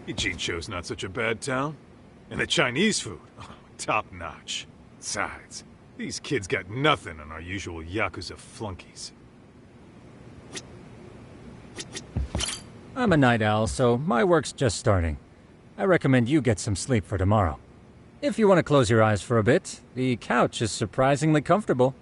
Ijincho's not such a bad town. And the Chinese food, oh, top notch. Besides, these kids got nothing on our usual Yakuza flunkies. I'm a night owl, so my work's just starting. I recommend you get some sleep for tomorrow. If you want to close your eyes for a bit, the couch is surprisingly comfortable.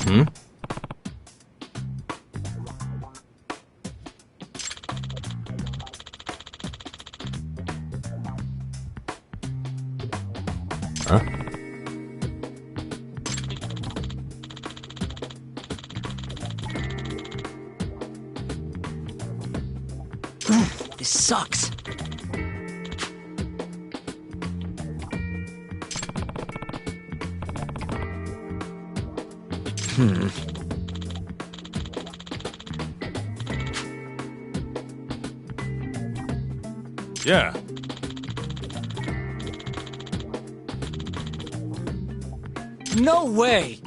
Hmm? Huh? This sucks. Yeah. No way!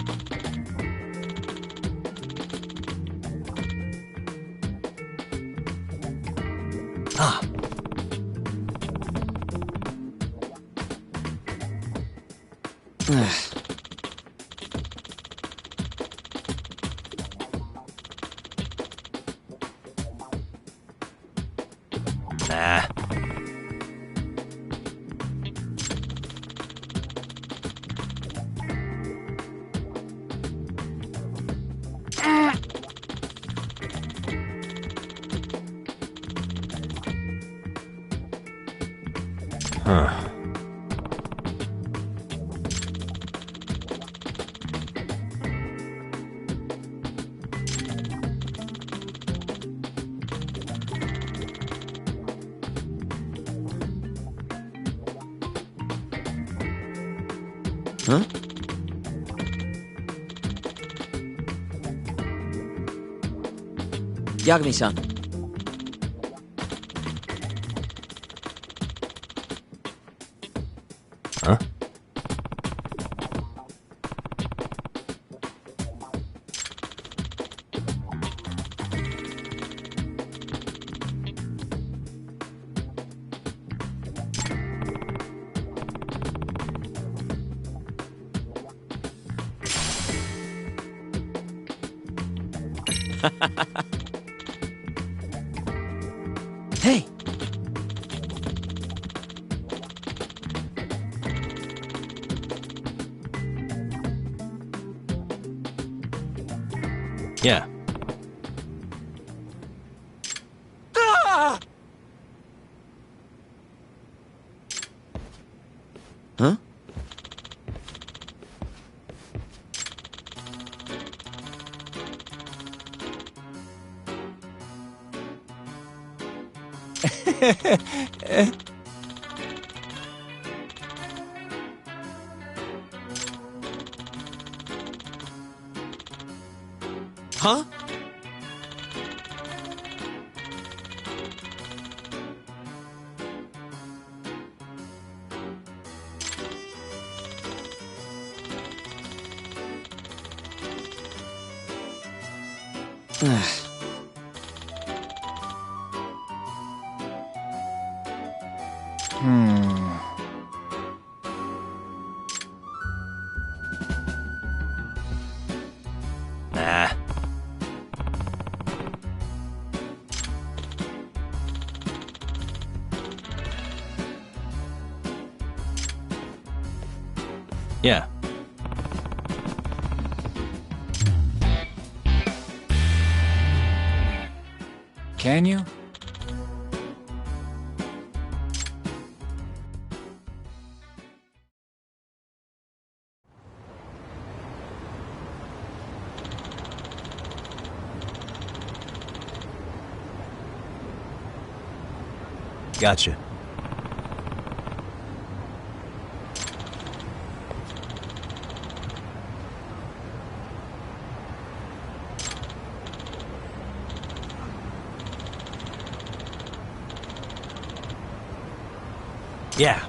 Ah. Nah. Huh. Huh? Yagami-san. Huh? Hey! Yeah. Ah! Huh? Huh? Nah. Yeah. Can you? Gotcha. Yeah.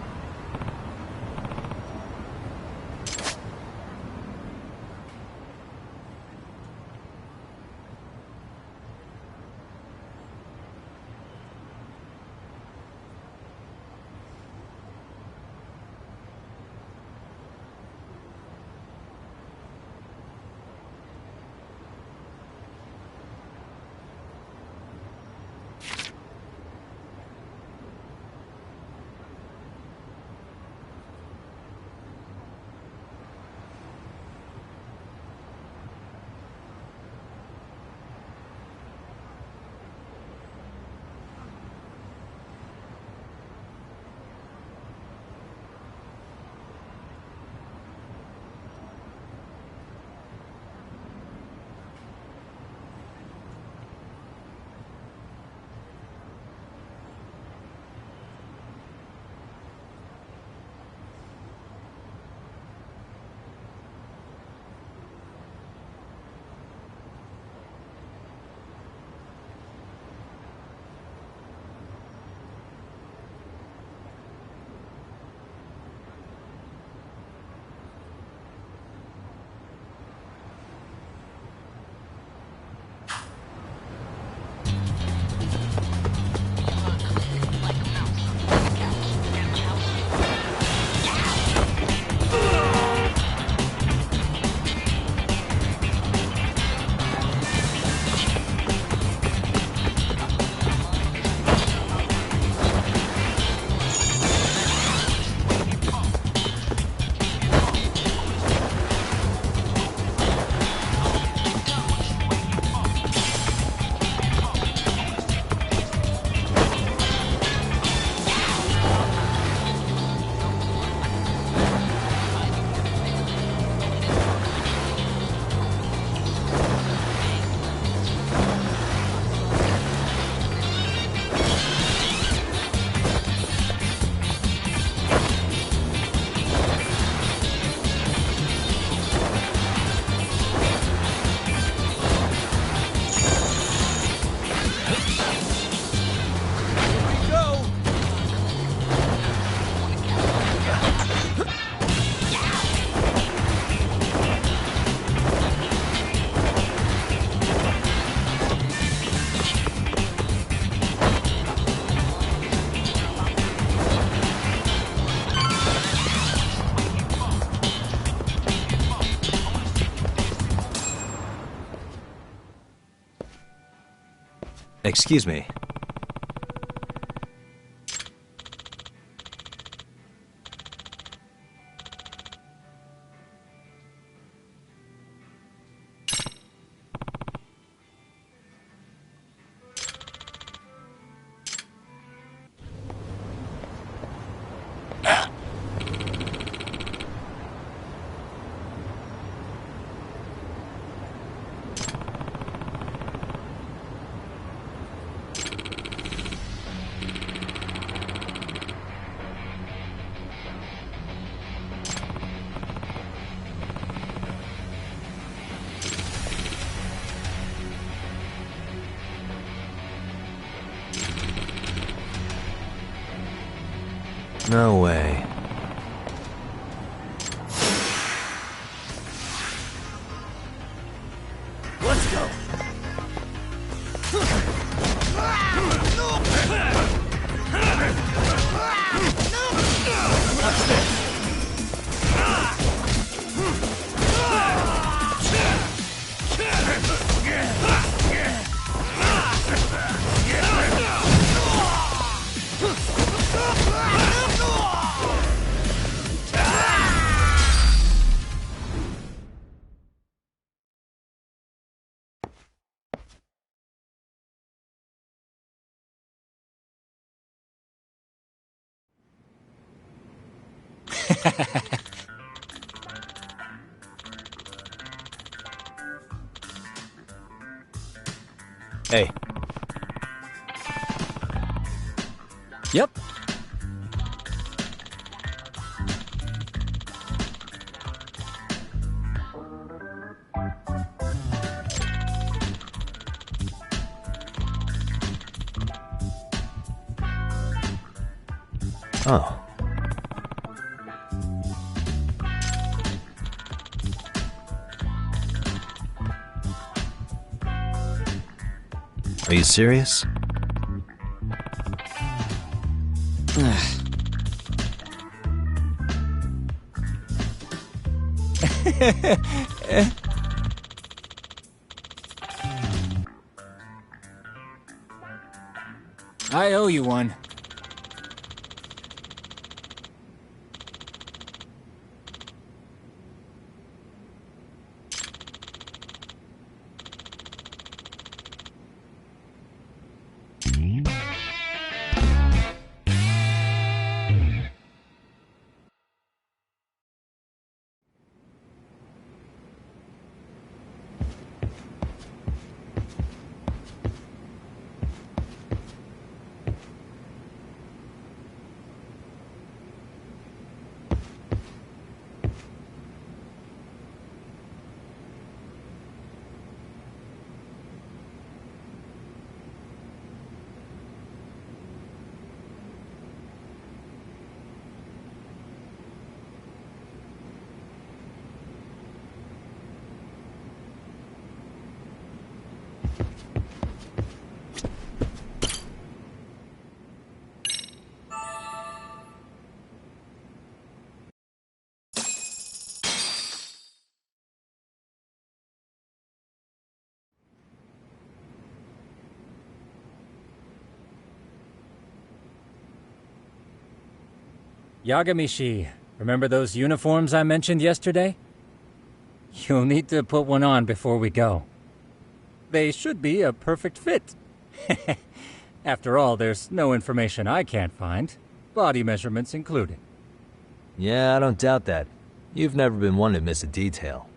Excuse me. No way. Let's go. Hey, Yep. oh. Are you serious? I owe you one. Yagamishi, remember those uniforms I mentioned yesterday? You'll need to put one on before we go. They should be a perfect fit. After all, there's no information I can't find, body measurements included. Yeah, I don't doubt that. You've never been one to miss a detail.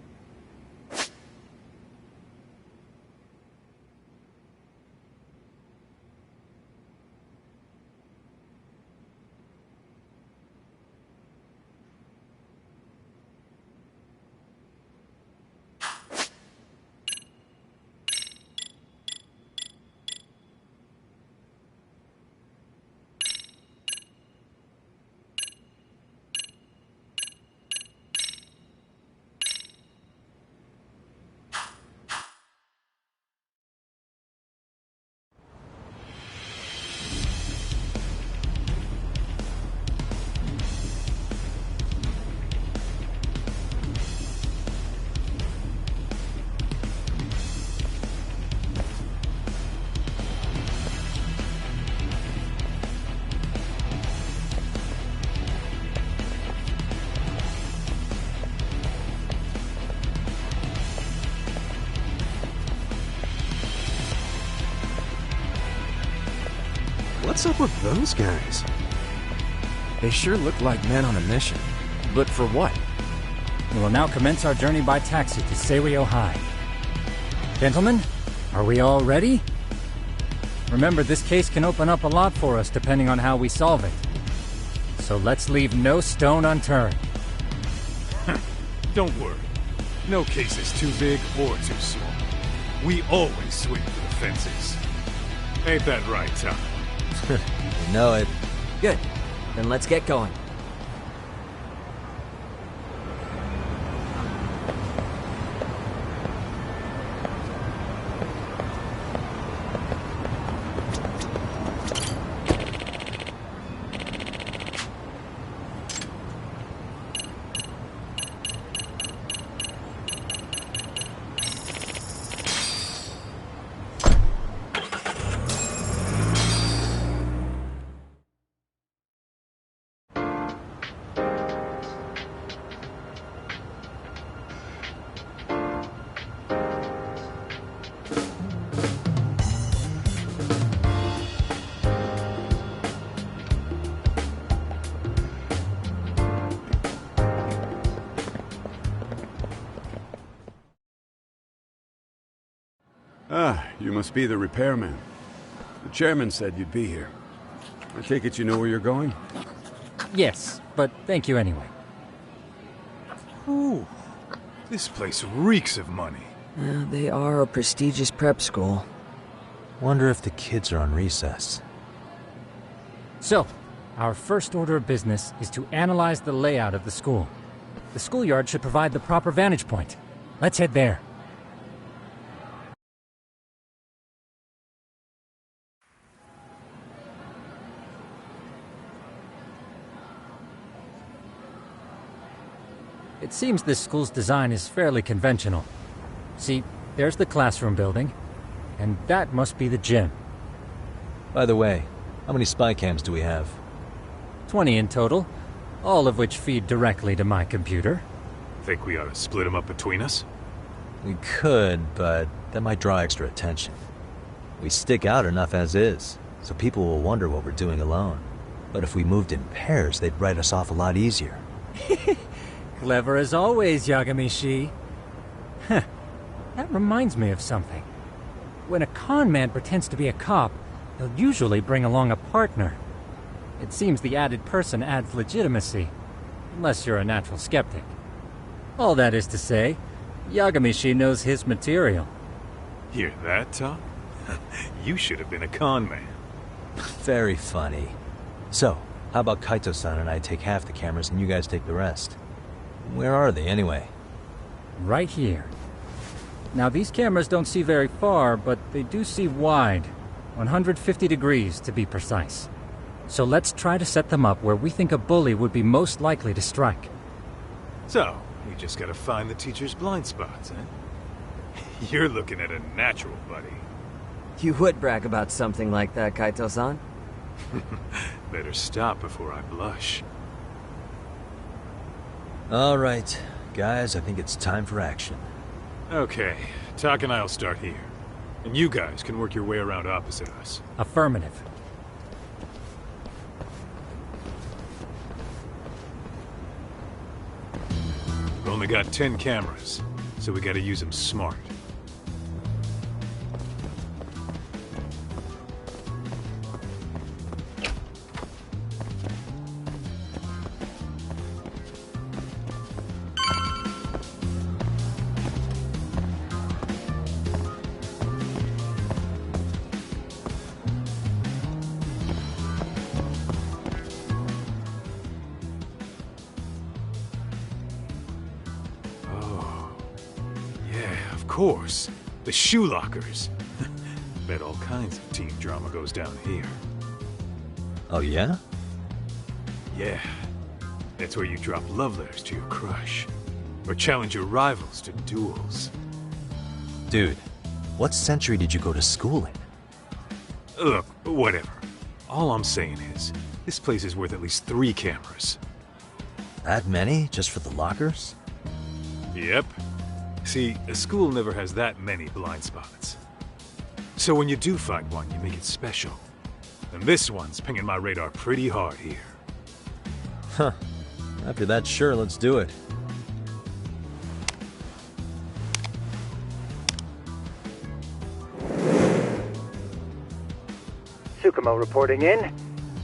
What's up with those guys? They sure look like men on a mission. But for what? We will now commence our journey by taxi to Seiryo High. Gentlemen, are we all ready? Remember, this case can open up a lot for us depending on how we solve it. So let's leave no stone unturned. Don't worry. No case is too big or too small. We always swing for the fences. Ain't that right, Tom? You know it. Good. Then let's get going. Ah, you must be the repairman. The chairman said you'd be here. I take it you know where you're going? Yes, but thank you anyway. Ooh, this place reeks of money. They are a prestigious prep school. Wonder if the kids are on recess. So, our first order of business is to analyze the layout of the school. The schoolyard should provide the proper vantage point. Let's head there. It seems this school's design is fairly conventional. See, there's the classroom building, and that must be the gym. By the way, how many spy cams do we have? 20 in total, all of which feed directly to my computer. Think we ought to split them up between us? We could, but that might draw extra attention. We stick out enough as is, so people will wonder what we're doing alone. But if we moved in pairs, they'd write us off a lot easier. Clever as always, Yagami-shi. Huh. That reminds me of something. When a con man pretends to be a cop, he'll usually bring along a partner. It seems the added person adds legitimacy, unless you're a natural skeptic. All that is to say, Yagami-shi knows his material. Hear that, Tom? You should have been a con man. Very funny. So, how about Kaito-san and I take half the cameras and you guys take the rest? Where are they, anyway? Right here. Now, these cameras don't see very far, but they do see wide. 150 degrees, to be precise. So let's try to set them up where we think a bully would be most likely to strike. So, we just gotta find the teacher's blind spots, eh? You're looking at a natural, buddy. You would brag about something like that, Kaito-san. Better stop before I blush. Alright, guys, I think it's time for action. Okay, Tak and I'll start here. And you guys can work your way around opposite us. Affirmative. We've only got 10 cameras, so we gotta use them smart. Of course, the shoe lockers. Bet all kinds of teen drama goes down here. Oh yeah? Yeah, that's where you drop love letters to your crush. Or challenge your rivals to duels. Dude, what century did you go to school in? Look, whatever. All I'm saying is, this place is worth at least 3 cameras. That many, just for the lockers? Yep. See, a school never has that many blind spots. So when you do find one, you make it special. And this one's pinging my radar pretty hard here. Huh. After that, sure, let's do it. Tsukumo reporting in.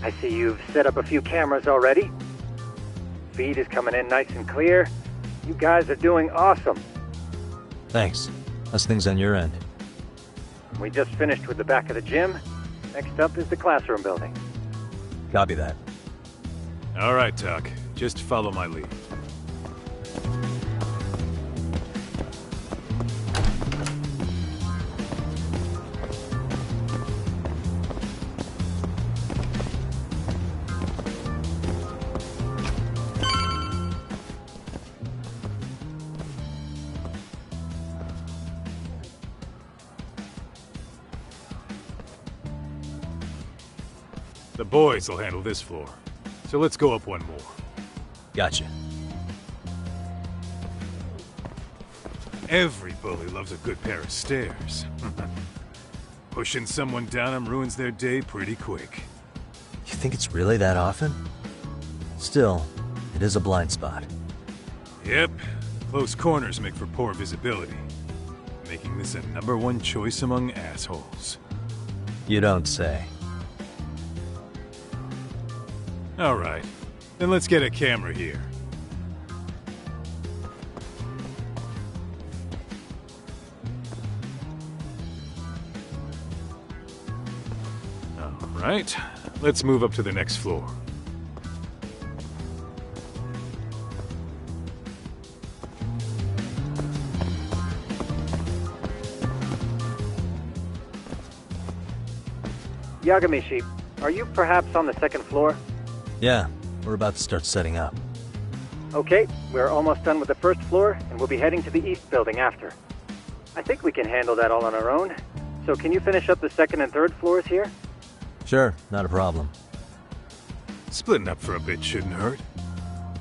I see you've set up a few cameras already. Feed is coming in nice and clear. You guys are doing awesome. Thanks. How's things on your end? We just finished with the back of the gym. Next up is the classroom building. Copy that. All right, Tak. Just follow my lead. The boys will handle this floor. So let's go up one more. Gotcha. Every bully loves a good pair of stairs. Pushing someone down them ruins their day pretty quick. You think it's really that often? Still, it is a blind spot. Yep. Close corners make for poor visibility. making this a #1 choice among assholes. You don't say. Alright, then let's get a camera here. Alright, let's move up to the next floor. Yagamishi, are you perhaps on the second floor? Yeah, we're about to start setting up. Okay, we're almost done with the first floor, and we'll be heading to the east building after. I think we can handle that all on our own. So can you finish up the second and third floors here? Sure, not a problem. Splitting up for a bit shouldn't hurt.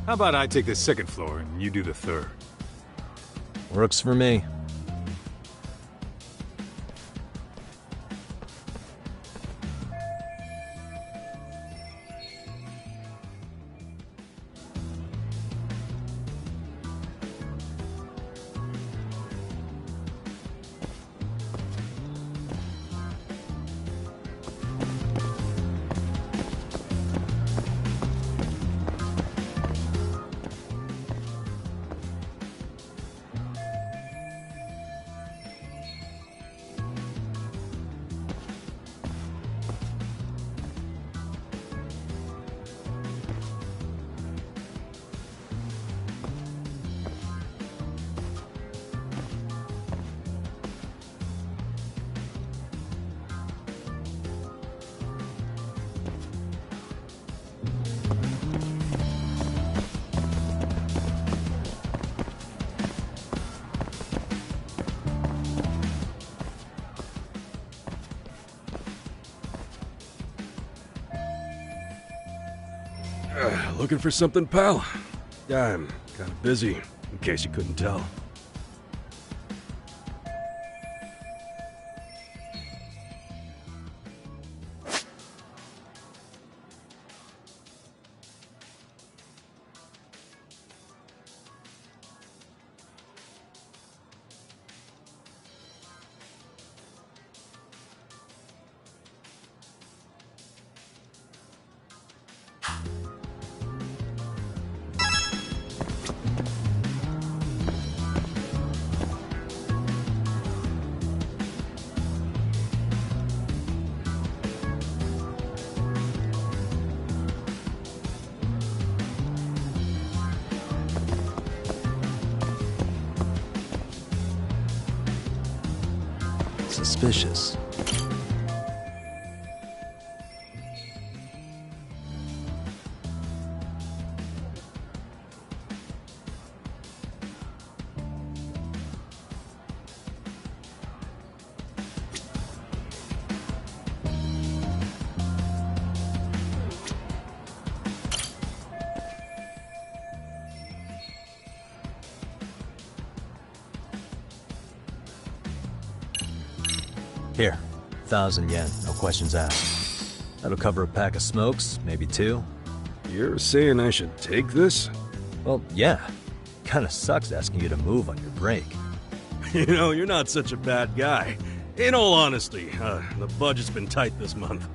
How about I take the second floor and you do the third? Works for me. Looking for something, pal? I'm kind of busy, in case you couldn't tell. Suspicious. Here, 1,000 yen, no questions asked. That'll cover a pack of smokes, maybe 2. You're saying I should take this? Well, yeah. Kinda sucks asking you to move on your break. You know, you're not such a bad guy. In all honesty, the budget's been tight this month.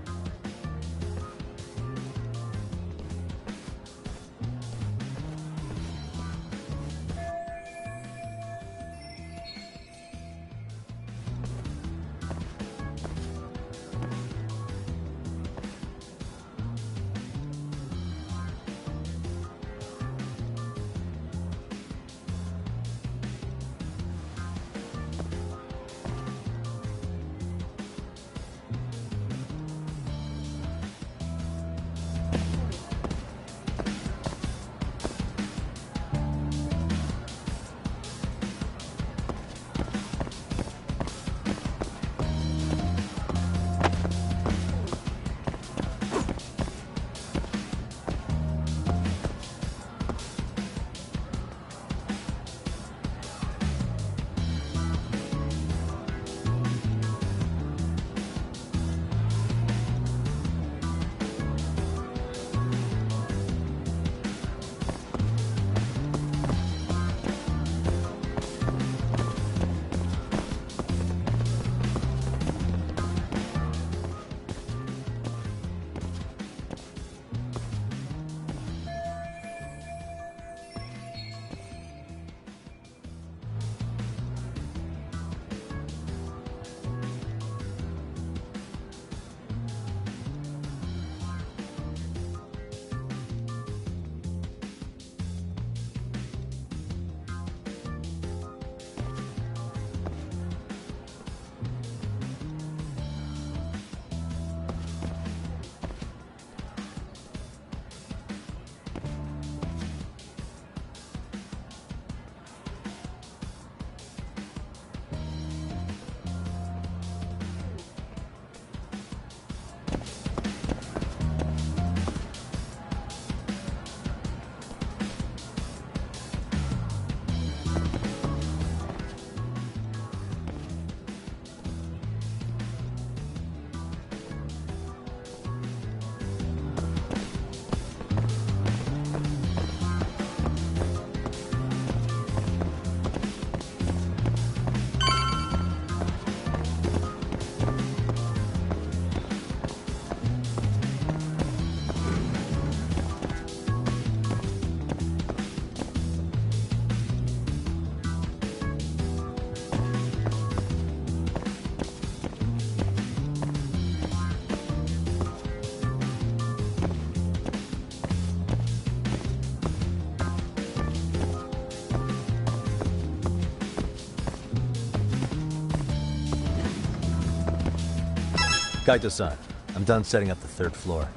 Kaito-san, I'm done setting up the third floor.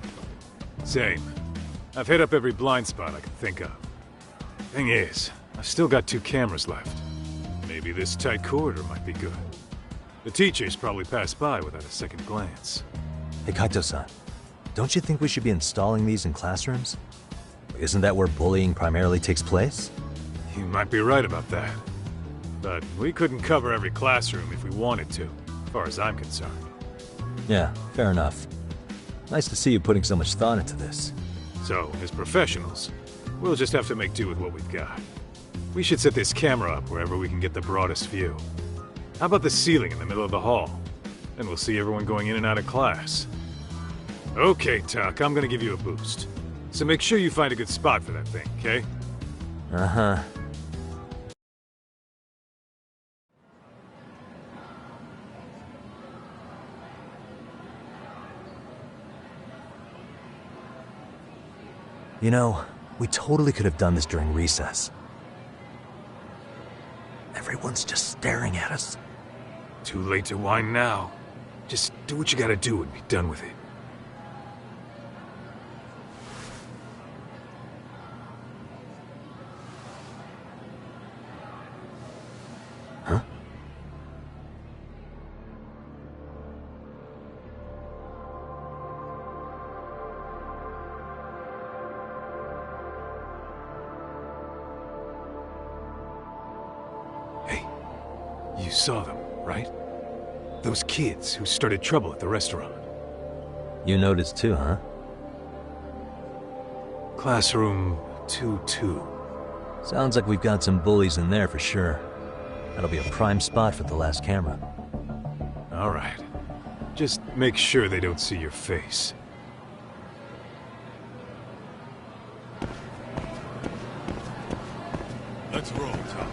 Same. I've hit up every blind spot I can think of. Thing is, I've still got 2 cameras left. Maybe this tight corridor might be good. The teachers probably passed by without a second glance. Hey, Kaito-san, don't you think we should be installing these in classrooms? Isn't that where bullying primarily takes place? You might be right about that. But we couldn't cover every classroom if we wanted to, as far as I'm concerned. Yeah, fair enough. Nice to see you putting so much thought into this. So, as professionals, we'll just have to make do with what we've got. We should set this camera up wherever we can get the broadest view. How about the ceiling in the middle of the hall? Then we'll see everyone going in and out of class. Okay, Tuck, I'm gonna give you a boost. So make sure you find a good spot for that thing, okay? Uh-huh. You know, we totally could have done this during recess. Everyone's just staring at us. Too late to whine now. Just do what you gotta do and be done with it. Huh? Hey, you saw them, right? Those kids who started trouble at the restaurant. You noticed too, huh? Classroom 2-2. Sounds like we've got some bullies in there for sure. That'll be a prime spot for the last camera. All right. Just make sure they don't see your face. Let's roll, Tom.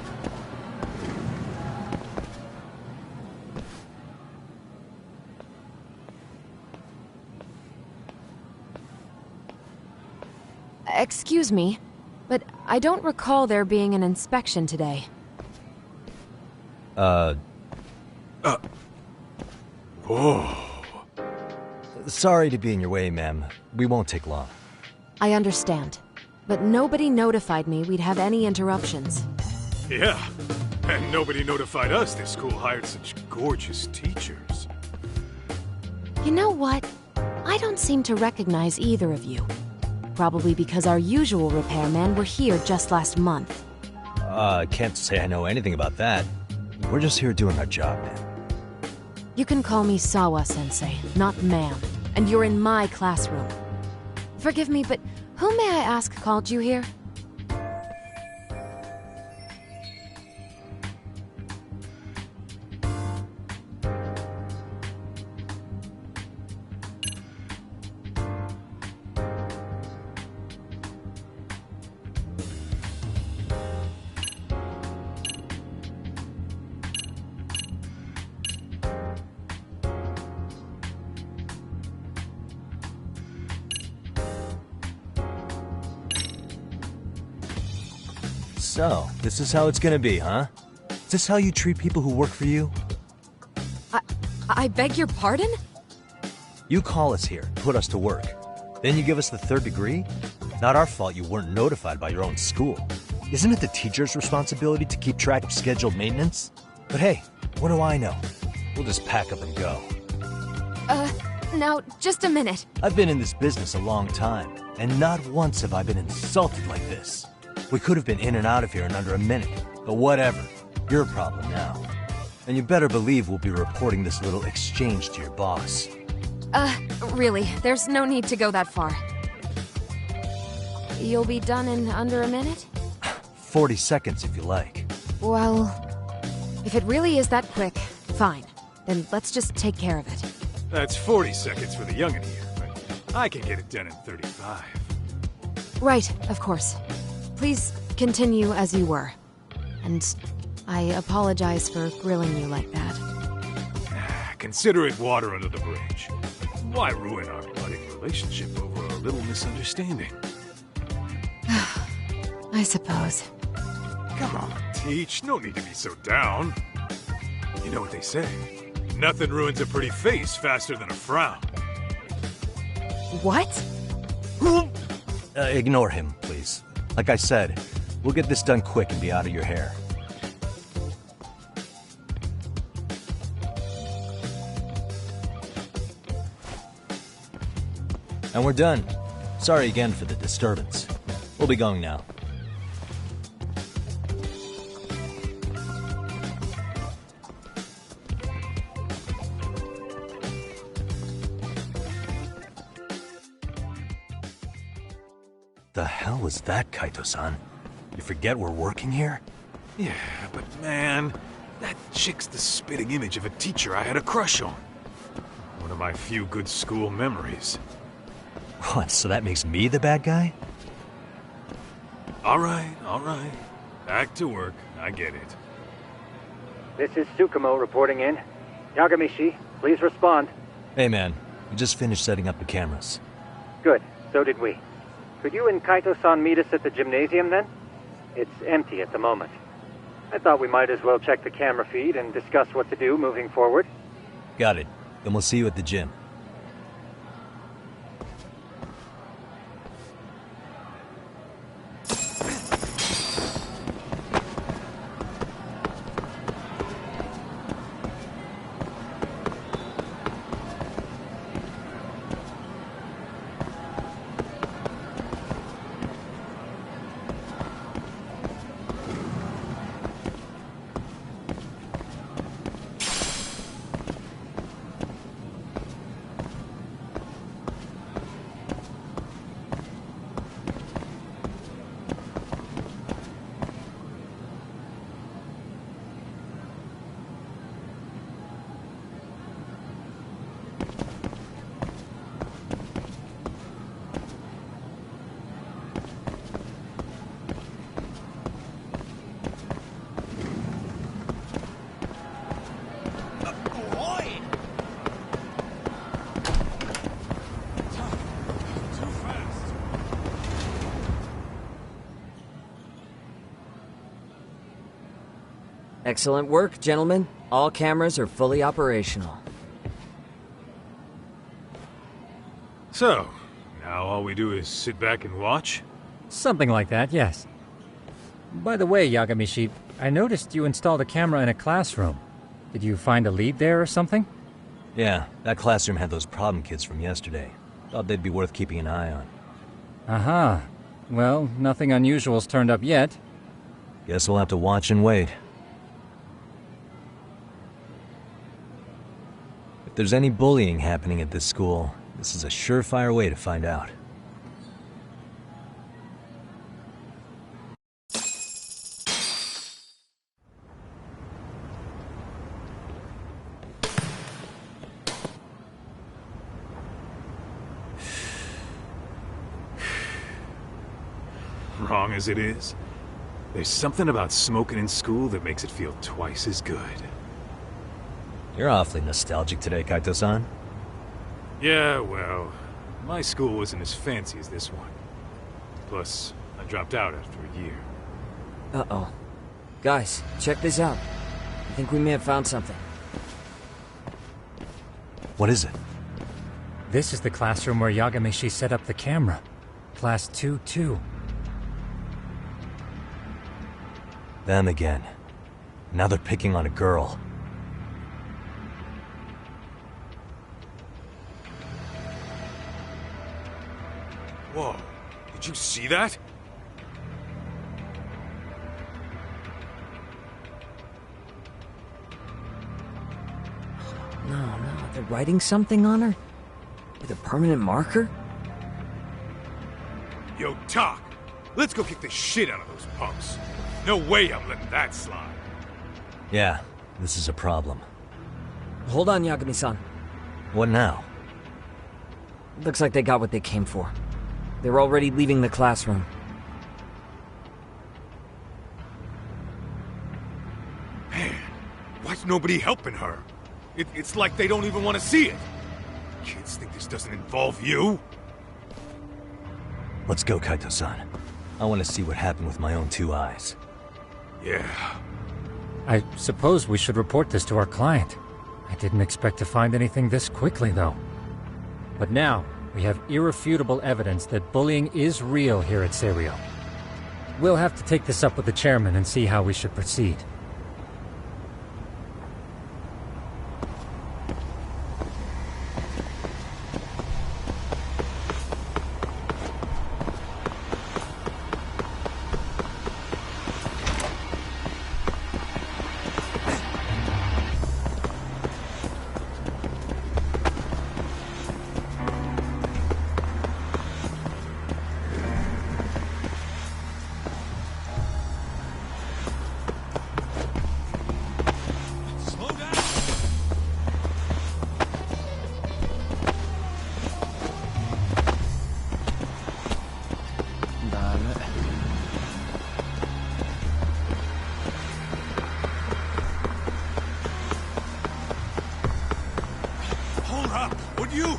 Excuse me, but I don't recall there being an inspection today. Whoa. Sorry to be in your way, ma'am. We won't take long. I understand, but nobody notified me we'd have any interruptions. Yeah, and nobody notified us this school hired such gorgeous teachers. You know what? I don't seem to recognize either of you. Probably because our usual repairmen were here just last month. I can't say I know anything about that. We're just here doing our job, man. You can call me Sawa-sensei, not ma'am, and you're in my classroom. Forgive me, but who may I ask called you here? So, this is how it's gonna be, huh? Is this how you treat people who work for you? I beg your pardon? You call us here, put us to work. Then you give us the third degree? Not our fault you weren't notified by your own school. Isn't it the teacher's responsibility to keep track of scheduled maintenance? But hey, what do I know? We'll just pack up and go. Now, just a minute. I've been in this business a long time, and not once have I been insulted like this. We could have been in and out of here in under a minute, but whatever. Your problem now. And you better believe we'll be reporting this little exchange to your boss. Really, there's no need to go that far. You'll be done in under a minute? 40 seconds if you like. Well, if it really is that quick, fine. Then let's just take care of it. That's 40 seconds for the youngin' here, but I can get it done in 35. Right, of course. Please continue as you were. And I apologize for grilling you like that. Consider it water under the bridge. Why ruin our budding relationship over a little misunderstanding? I suppose. Come on, Teach. No need to be so down. You know what they say. Nothing ruins a pretty face faster than a frown. What? Ignore him, please. Like I said, we'll get this done quick and be out of your hair. And we're done. Sorry again for the disturbance. We'll be going now. The hell was that, Kaito-san? You forget we're working here? Yeah, but man, that chick's the spitting image of a teacher I had a crush on. One of my few good school memories. What, so that makes me the bad guy? All right. Back to work. I get it. This is Tsukumo reporting in. Yagamishi, please respond. Hey man, we just finished setting up the cameras. Good, so did we. Could you and Kaito-san meet us at the gymnasium then? It's empty at the moment. I thought we might as well check the camera feed and discuss what to do moving forward. Got it. Then we'll see you at the gym. Excellent work, gentlemen. All cameras are fully operational. So, now all we do is sit back and watch? Something like that, yes. By the way, Yagamishi, I noticed you installed a camera in a classroom. Did you find a lead there or something? Yeah, that classroom had those problem kids from yesterday. Thought they'd be worth keeping an eye on. Aha. Well, nothing unusual's turned up yet. Guess we'll have to watch and wait. If there's any bullying happening at this school, this is a surefire way to find out. Wrong as it is, there's something about smoking in school that makes it feel twice as good. You're awfully nostalgic today, Kaito-san. Yeah, well, my school wasn't as fancy as this one. Plus, I dropped out after a year. Uh-oh. Guys, check this out. I think we may have found something. What is it? This is the classroom where Yagamishi set up the camera. Class 2-2. Them again. Now they're picking on a girl. Whoa, did you see that? No, they're writing something on her? With a permanent marker? Yo, Talk, let's go kick the shit out of those punks. No way I'm letting that slide. Yeah, this is a problem. Hold on, Yagami-san. What now? Looks like they got what they came for. They're already leaving the classroom. Man, why's nobody helping her? It's like they don't even want to see it. Kids think this doesn't involve you? Let's go, Kaito-san. I want to see what happened with my own two eyes. Yeah. I suppose we should report this to our client. I didn't expect to find anything this quickly, though. But now, we have irrefutable evidence that bullying is real here at Serio. We'll have to take this up with the chairman and see how we should proceed. Hold up, would you?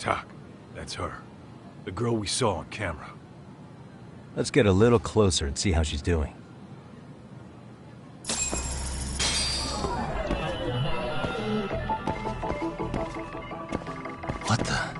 Tak, that's her. The girl we saw on camera. Let's get a little closer and see how she's doing. What the?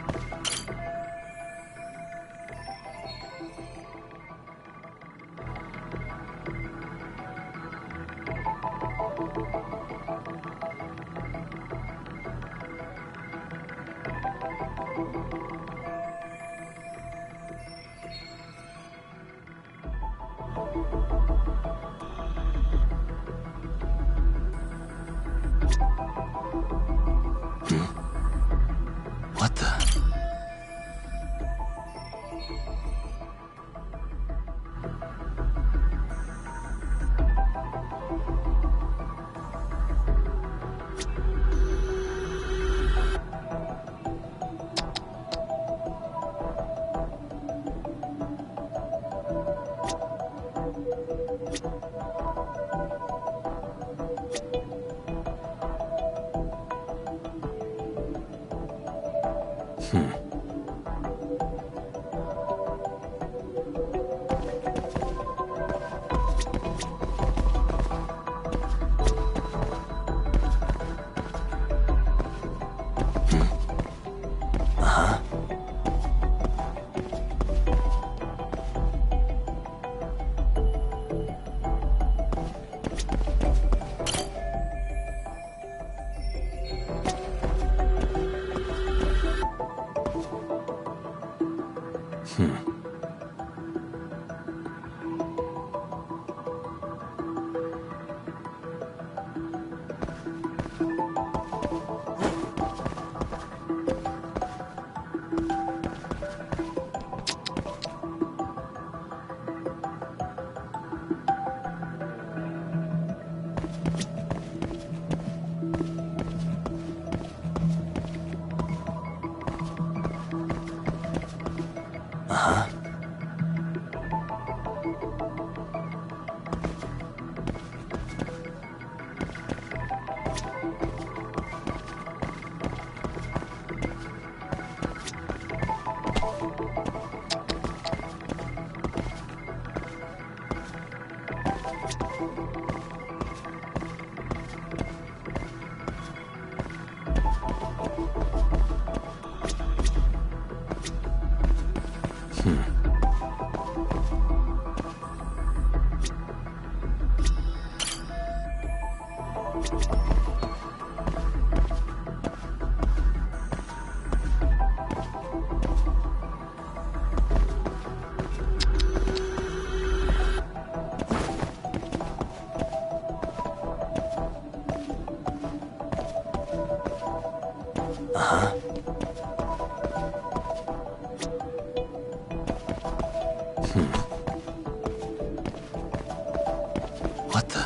What the?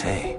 Hey.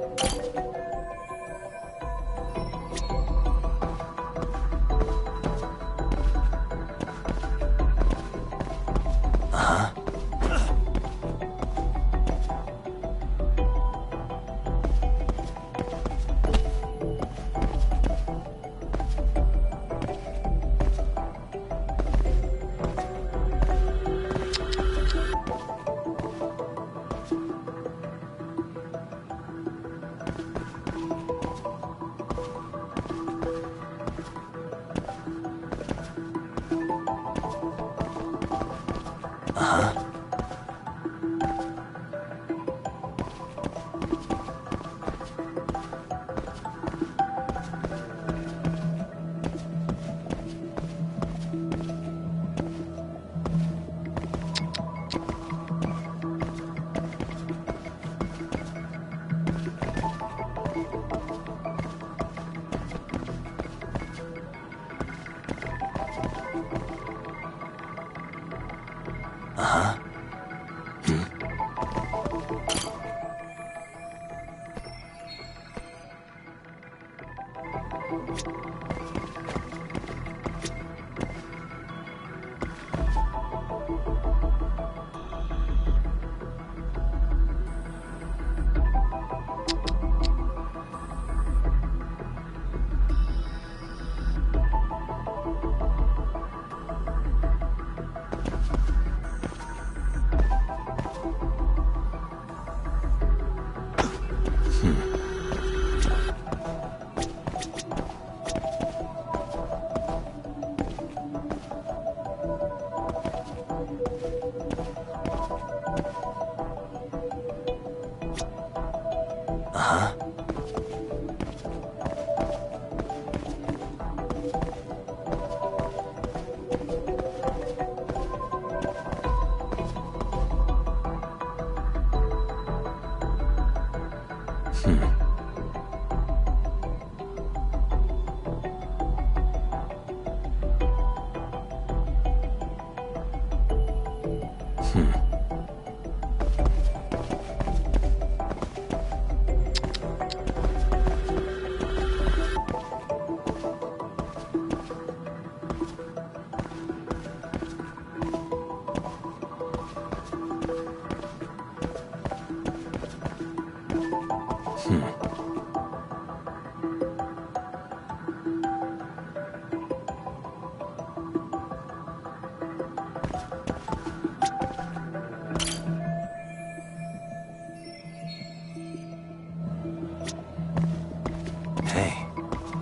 Hey,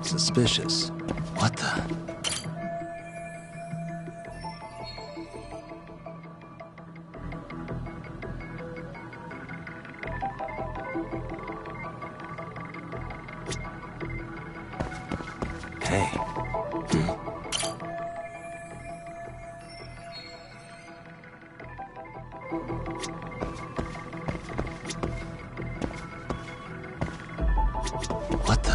suspicious. What the? Hey. What the?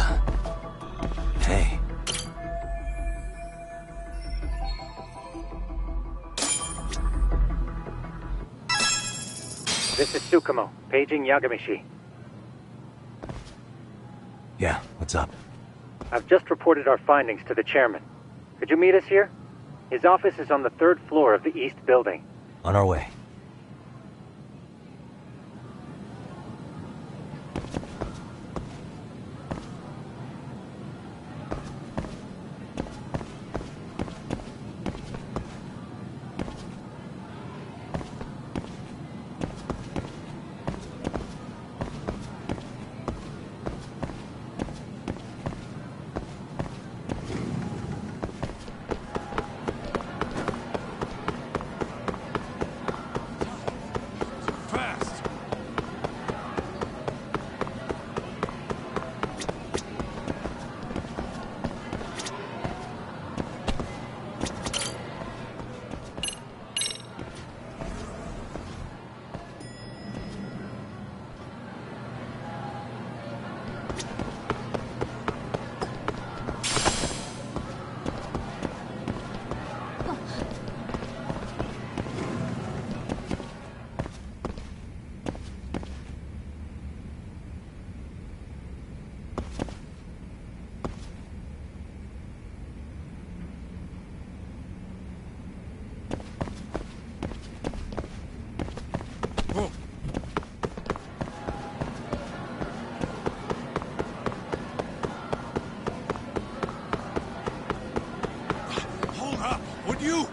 Hey. This is Tsukumo, paging Yagamishi. Yeah, what's up? I've just reported our findings to the chairman. Could you meet us here? His office is on the 3rd floor of the East Building. On our way. Hold up, would you?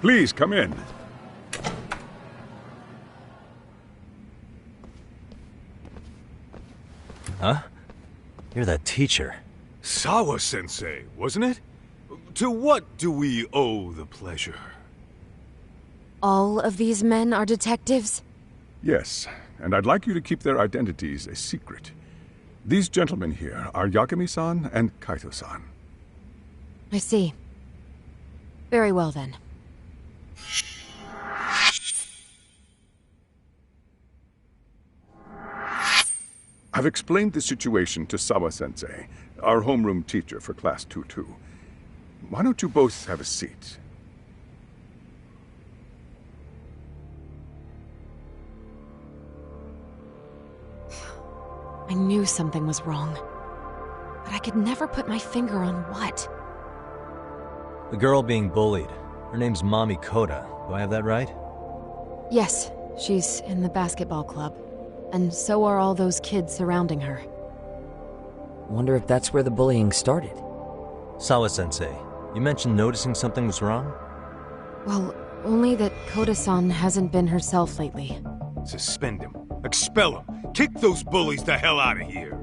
Please, come in. Huh? You're that teacher. Sawa-sensei, wasn't it? To what do we owe the pleasure? All of these men are detectives? Yes, and I'd like you to keep their identities a secret. These gentlemen here are Yagami-san and Kaito-san. I see. Very well, then. I've explained the situation to Sawa-sensei, our homeroom teacher for Class 2-2. Why don't you both have a seat? I knew something was wrong. But I could never put my finger on what. The girl being bullied. Her name's Mami Koda. Do I have that right? Yes, she's in the basketball club. And so are all those kids surrounding her. Wonder if that's where the bullying started. Sawa-sensei, you mentioned noticing something was wrong? Well, only that Koda-san hasn't been herself lately. Suspend him. Expel him. Kick those bullies the hell out of here.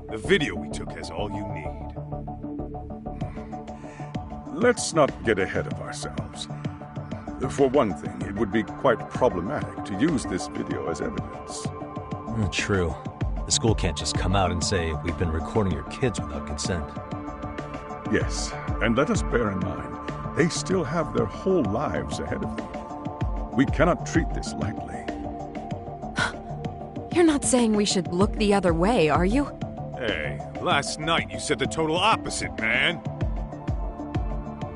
The video we took has all you need. Let's not get ahead of ourselves. For one thing, it would be quite problematic to use this video as evidence. True. The school can't just come out and say, we've been recording your kids without consent. Yes, and let us bear in mind, they still have their whole lives ahead of them. We cannot treat this lightly. You're not saying we should look the other way, are you? Hey, last night you said the total opposite, man.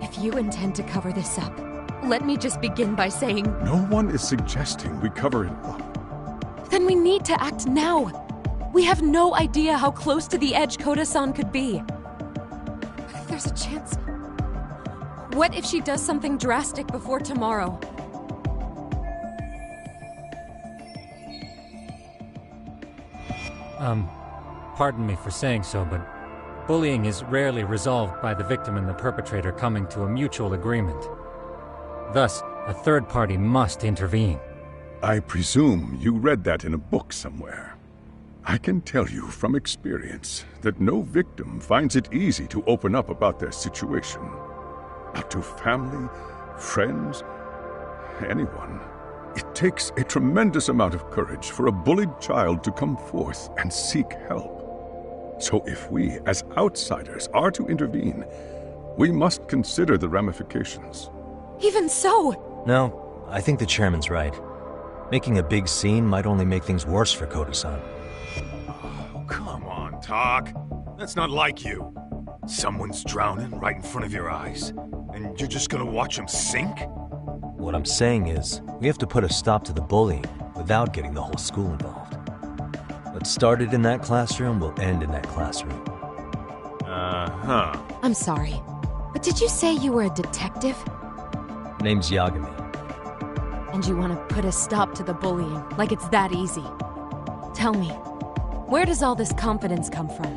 If you intend to cover this up, let me just begin by saying... No one is suggesting we cover it up. Then we need to act now. We have no idea how close to the edge Koda-san could be. What if there's a chance? What if she does something drastic before tomorrow? Pardon me for saying so, but bullying is rarely resolved by the victim and the perpetrator coming to a mutual agreement. Thus, a third party must intervene. I presume you read that in a book somewhere. I can tell you from experience that no victim finds it easy to open up about their situation. Not to family, friends, anyone. It takes a tremendous amount of courage for a bullied child to come forth and seek help. So if we, as outsiders, are to intervene, we must consider the ramifications. Even so! No, I think the chairman's right. Making a big scene might only make things worse for Koda-san. Oh, come on, Tak. That's not like you. Someone's drowning right in front of your eyes, and you're just gonna watch him sink? What I'm saying is, we have to put a stop to the bullying without getting the whole school involved. What started in that classroom will end in that classroom. Uh-huh. I'm sorry, but did you say you were a detective? Name's Yagami. And you want to put a stop to the bullying, like it's that easy. Tell me, where does all this confidence come from?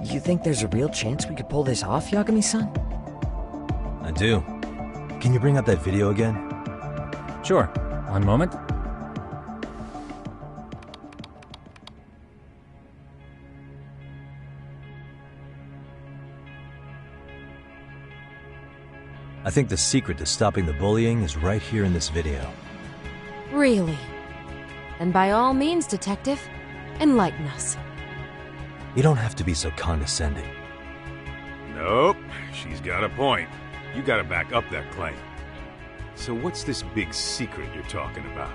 You think there's a real chance we could pull this off, Yagami-san? I do. Can you bring up that video again? Sure. One moment. I think the secret to stopping the bullying is right here in this video. Really? Then by all means, detective, enlighten us. You don't have to be so condescending. Nope, she's got a point. You gotta back up that claim. So what's this big secret you're talking about?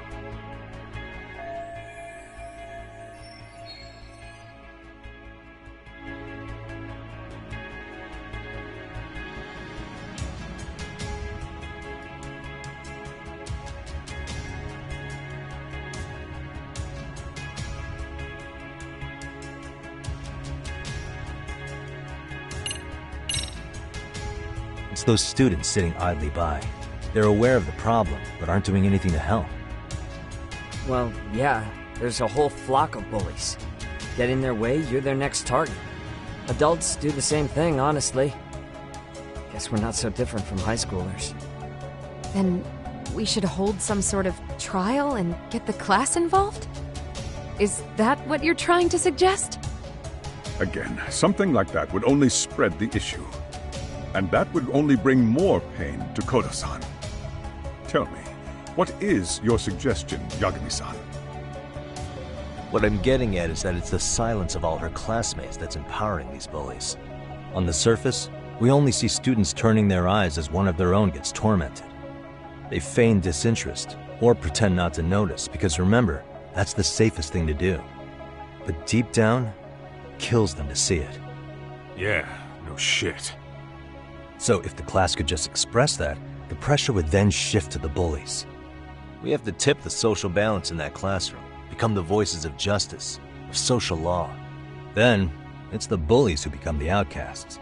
It's those students sitting idly by. They're aware of the problem, but aren't doing anything to help. Well, yeah, there's a whole flock of bullies. Get in their way, you're their next target. Adults do the same thing, honestly. Guess we're not so different from high schoolers. Then we should hold some sort of trial and get the class involved? Is that what you're trying to suggest? Again, something like that would only spread the issue. And that would only bring more pain to Kodo-san. Tell me, what is your suggestion, Yagami-san? What I'm getting at is that it's the silence of all her classmates that's empowering these bullies. On the surface, we only see students turning their eyes as one of their own gets tormented. They feign disinterest, or pretend not to notice, because remember, that's the safest thing to do. But deep down, it kills them to see it. Yeah, no shit. So if the class could just express that, the pressure would then shift to the bullies. We have to tip the social balance in that classroom, become the voices of justice, of social law. Then, it's the bullies who become the outcasts.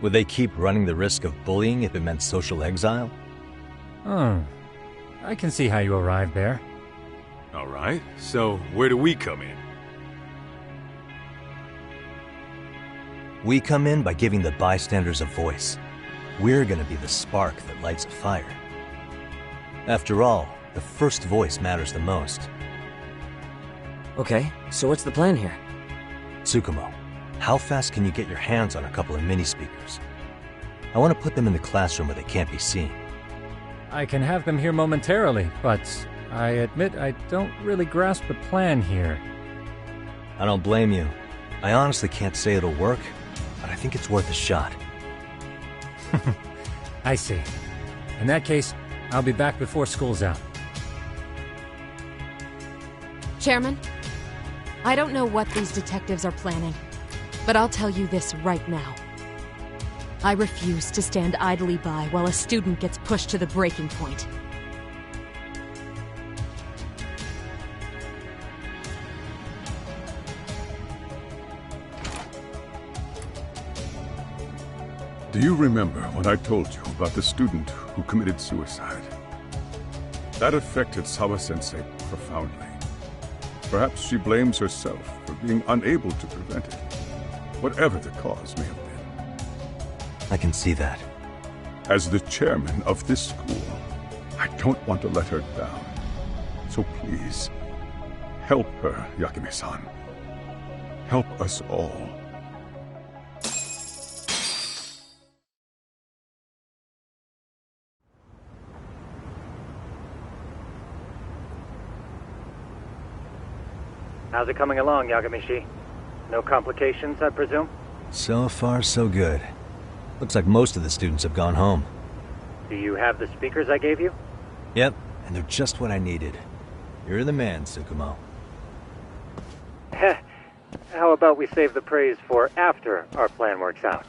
Would they keep running the risk of bullying if it meant social exile? I can see how you arrived there. All right, so where do we come in? We come in by giving the bystanders a voice. We're gonna be the spark that lights a fire. After all, the first voice matters the most. Okay, so what's the plan here? Tsukumo, how fast can you get your hands on a couple of mini-speakers? I want to put them in the classroom where they can't be seen. I can have them here momentarily, but I admit I don't really grasp the plan here. I don't blame you. I honestly can't say it'll work, but I think it's worth a shot. I see. In that case, I'll be back before school's out. Chairman, I don't know what these detectives are planning, but I'll tell you this right now. I refuse to stand idly by while a student gets pushed to the breaking point. Do you remember when I told you about the student who committed suicide? That affected Sawa-sensei profoundly. Perhaps she blames herself for being unable to prevent it, whatever the cause may have been. I can see that. As the chairman of this school, I don't want to let her down. So please, help her, Yagami-san. Help us all. How's it coming along, Yagami-shi? No complications, I presume? So far, so good. Looks like most of the students have gone home. Do you have the speakers I gave you? Yep, and they're just what I needed. You're the man, Tsukumo. Heh. How about we save the praise for after our plan works out?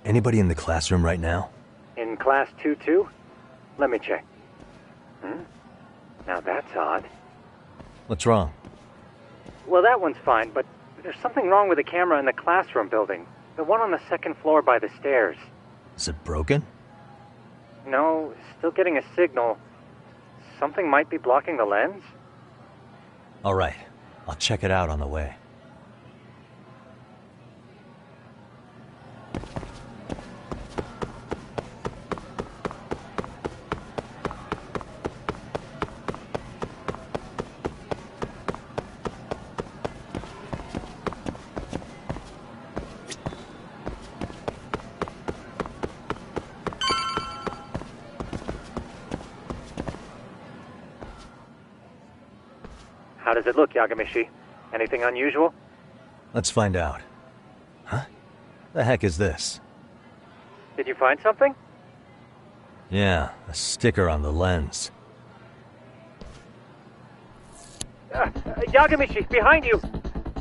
Anybody in the classroom right now? In class 2-2? Let me check. Now that's odd. What's wrong? Well, that one's fine, but there's something wrong with the camera in the classroom building. The one on the second floor by the stairs. Is it broken? No, still getting a signal. Something might be blocking the lens? All right, I'll check it out on the way. How does it look, Yagami-shi? Anything unusual? Let's find out. Huh? The heck is this? Did you find something? Yeah, a sticker on the lens. Yagami-shi, behind you!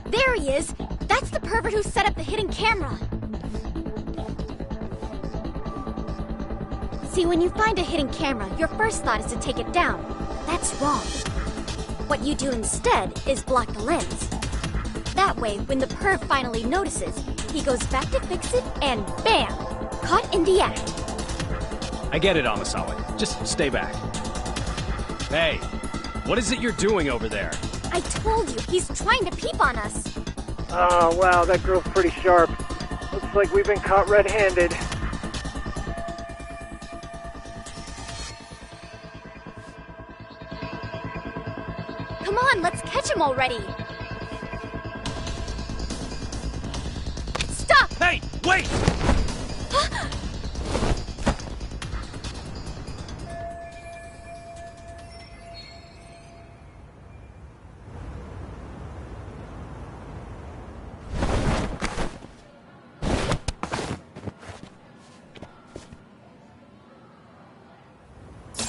There he is! That's the pervert who set up the hidden camera! See, when you find a hidden camera, your first thought is to take it down. That's wrong. What you do instead is block the lens. That way, when the perv finally notices, He goes back to fix it, and bam! Caught in the act. I get it, Amasawa. Just stay back. Hey, what is it you're doing over there? I told you, he's trying to peep on us. Oh, wow, that girl's pretty sharp. Looks like we've been caught red-handed. Come on, let's catch him already. Stop! Hey, wait!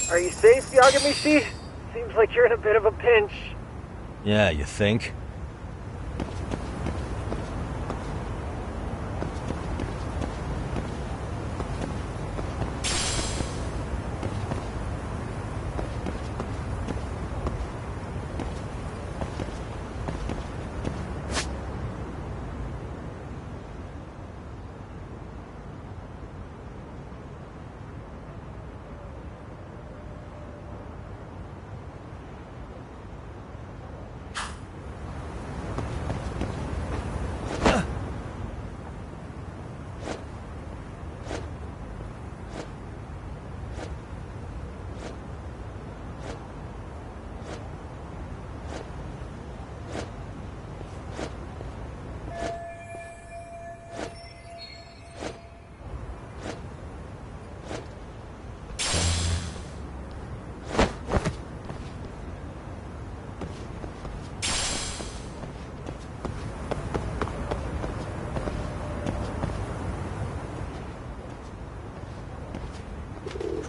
Are you safe, Yagamishi? Seems like you're in a bit of a pinch. Yeah, you think?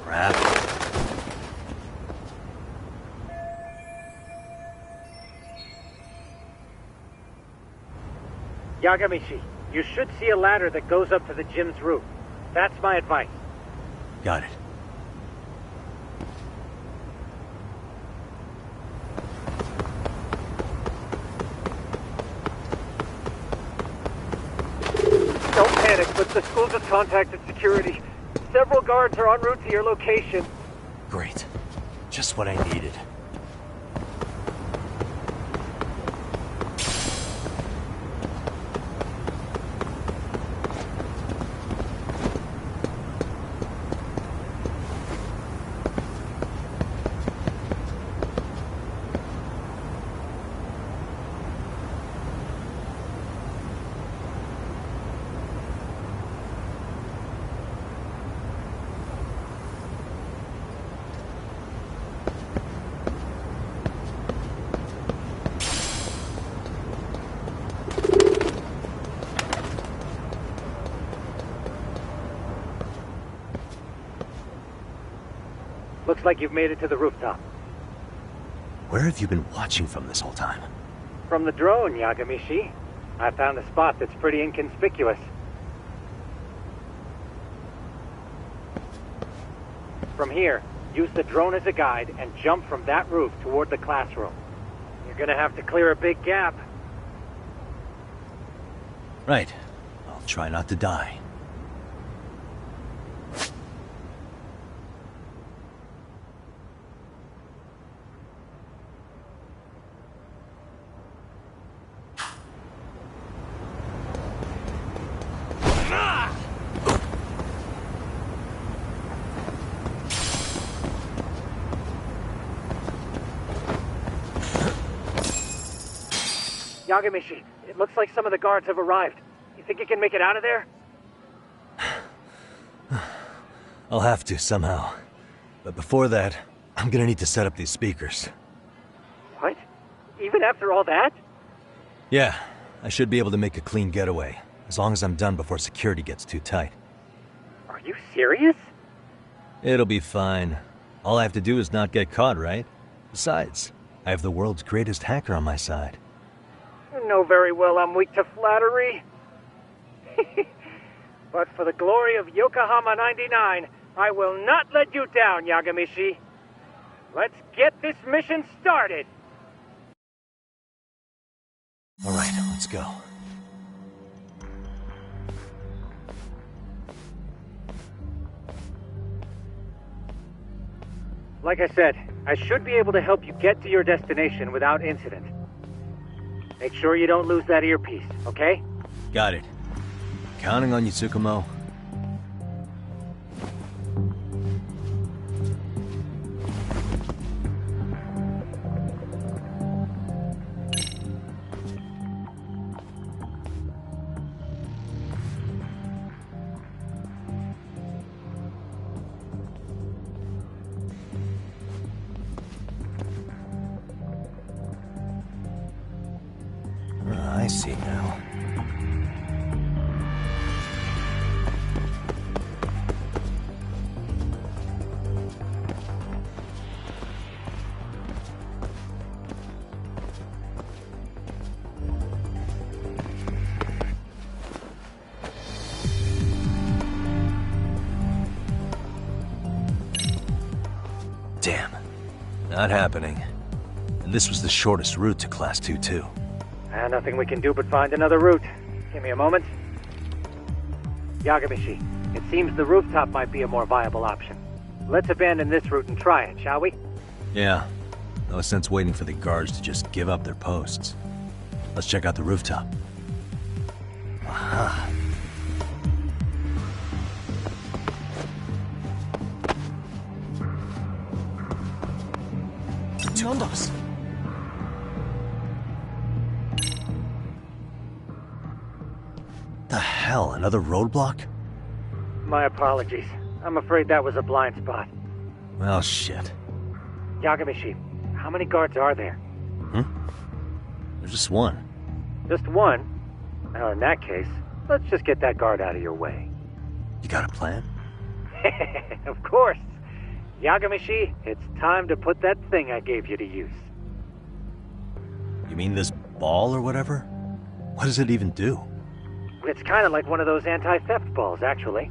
Crap. Yagamishi, you should see a ladder that goes up to the gym's roof. That's my advice. Got it. Don't panic, but the school just contacted security. Several guards are en route to your location. Great. Just what I needed. Looks like you've made it to the rooftop. Where have you been watching from this whole time? From the drone, Yagamishi. I found a spot that's pretty inconspicuous. From here, use the drone as a guide and jump from that roof toward the classroom. You're gonna have to clear a big gap. Right. I'll try not to die. Yagamishi, it looks like some of the guards have arrived. You think you can make it out of there? I'll have to, somehow. But before that, I'm gonna need to set up these speakers. What? Even after all that? Yeah, I should be able to make a clean getaway, as long as I'm done before security gets too tight. Are you serious? It'll be fine. All I have to do is not get caught, right? Besides, I have the world's greatest hacker on my side. You know very well I'm weak to flattery. But for the glory of Yokohama 99, I will not let you down, Yagamishi. Let's get this mission started! Alright, let's go. Like I said, I should be able to help you get to your destination without incident. Make sure you don't lose that earpiece, okay? Got it. Counting on you, Tsukumo. I see now. Damn. Not happening. And this was the shortest route to Class 2 too. Nothing we can do but find another route. Give me a moment. Yagamishi, it seems the rooftop might be a more viable option. Let's abandon this route and try it, shall we? Yeah. No sense waiting for the guards to just give up their posts. Let's check out the rooftop. Aha. Nandas. The hell, another roadblock? My apologies. I'm afraid that was a blind spot. Well, shit. Yagamishi, how many guards are there? There's just one. Just one? Well, in that case, let's just get that guard out of your way. You got a plan? Of course. Yagamishi, it's time to put that thing I gave you to use. You mean this ball or whatever? What does it even do? It's kind of like one of those anti-theft balls, actually.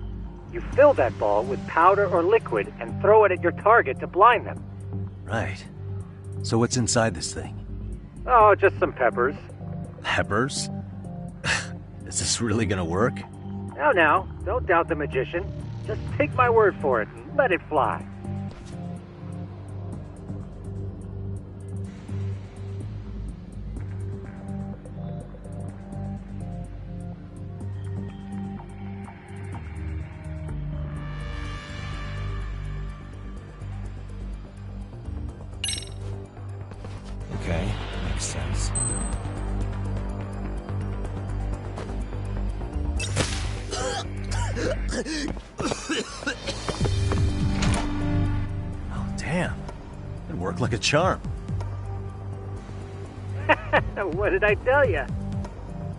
You fill that ball with powder or liquid and throw it at your target to blind them. Right. So what's inside this thing? Oh, just some peppers. Peppers? Is this really gonna work? Now, don't doubt the magician. Just take my word for it and let it fly. Okay, makes sense. Oh, damn. It worked like a charm. What did I tell you?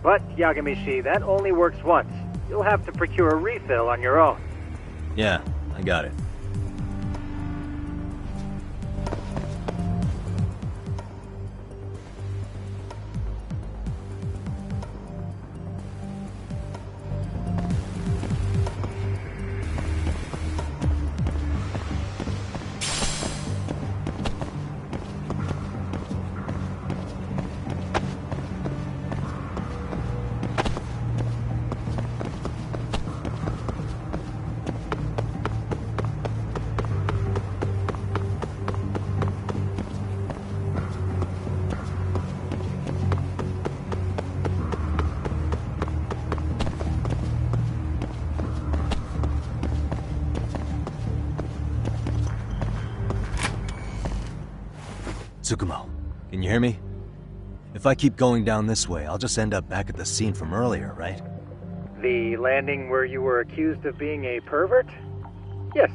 But, Yagamishi, that only works once. You'll have to procure a refill on your own. Yeah, I got it. Tsukumo, can you hear me? If I keep going down this way, I'll just end up back at the scene from earlier, right? The landing where you were accused of being a pervert? Yes,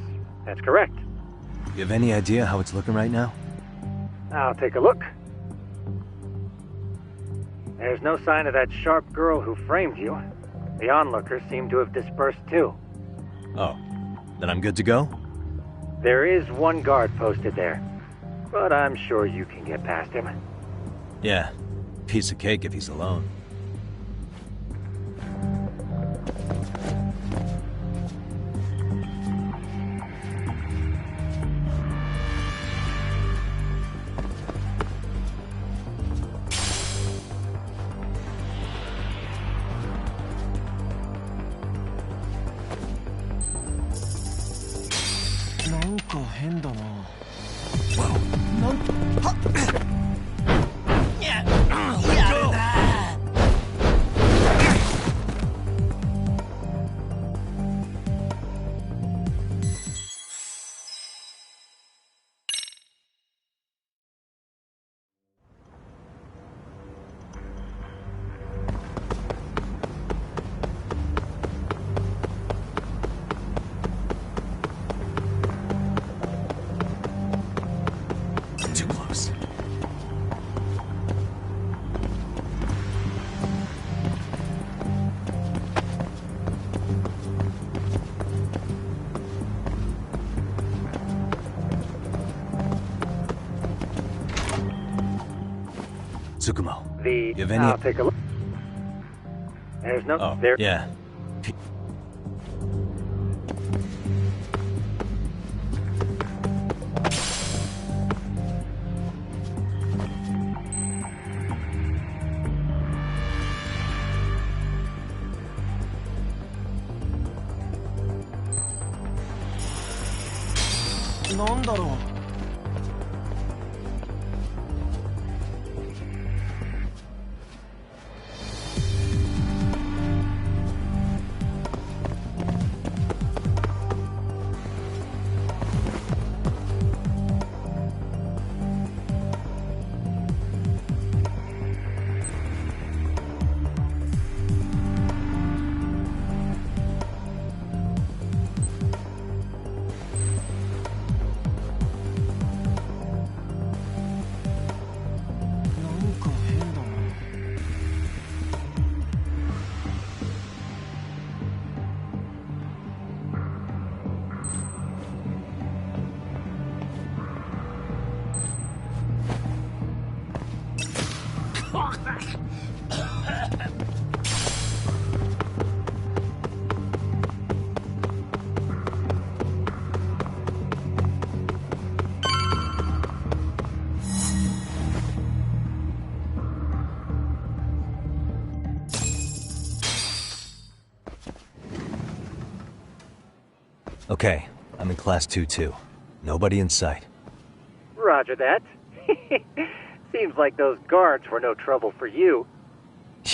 that's correct. You have any idea how it's looking right now? I'll take a look. There's no sign of that sharp girl who framed you. The onlookers seem to have dispersed too. Oh, then I'm good to go? There is one guard posted there, but I'm sure you can get past him. Yeah, piece of cake if he's alone. Tsukumo. The... You have any... I'll take a look. There's no... Oh, there... yeah. Okay, I'm in Class 2-2. Nobody in sight. Roger that. Seems like those guards were no trouble for you.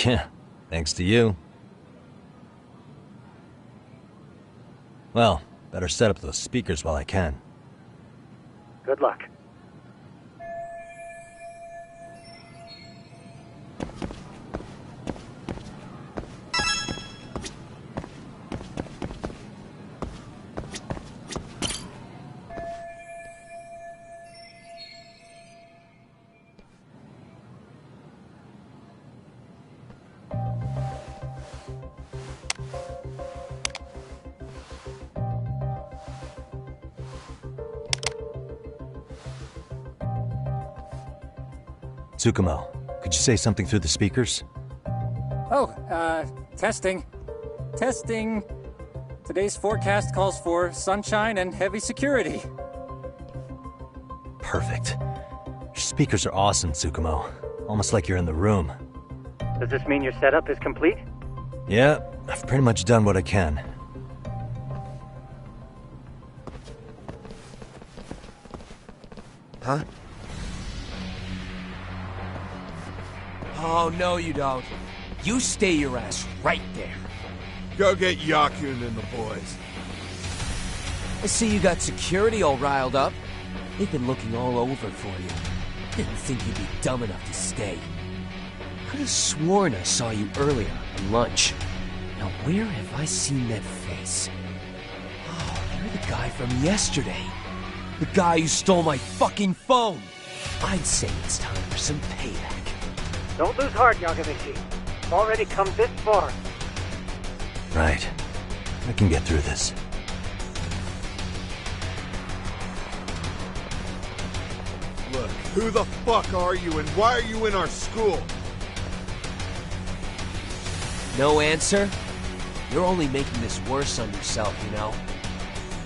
Yeah, thanks to you. Well, better set up those speakers while I can. Good luck. Tsukumo, could you say something through the speakers? Oh, testing. Testing. Today's forecast calls for sunshine and heavy security. Perfect. Your speakers are awesome, Tsukumo. Almost like you're in the room. Does this mean your setup is complete? Yeah, I've pretty much done what I can. Huh? Oh, no you don't. You stay your ass right there. Go get Yakun and the boys. I see you got security all riled up. They've been looking all over for you. Didn't think you'd be dumb enough to stay. Could have sworn I saw you earlier at lunch. Now where have I seen that face? Oh, you're the guy from yesterday. The guy who stole my fucking phone. I'd say it's time for some payback. Don't lose heart, Yagamichi. You've already come this far. Right. I can get through this. Look, who the fuck are you and why are you in our school? No answer? You're only making this worse on yourself, you know?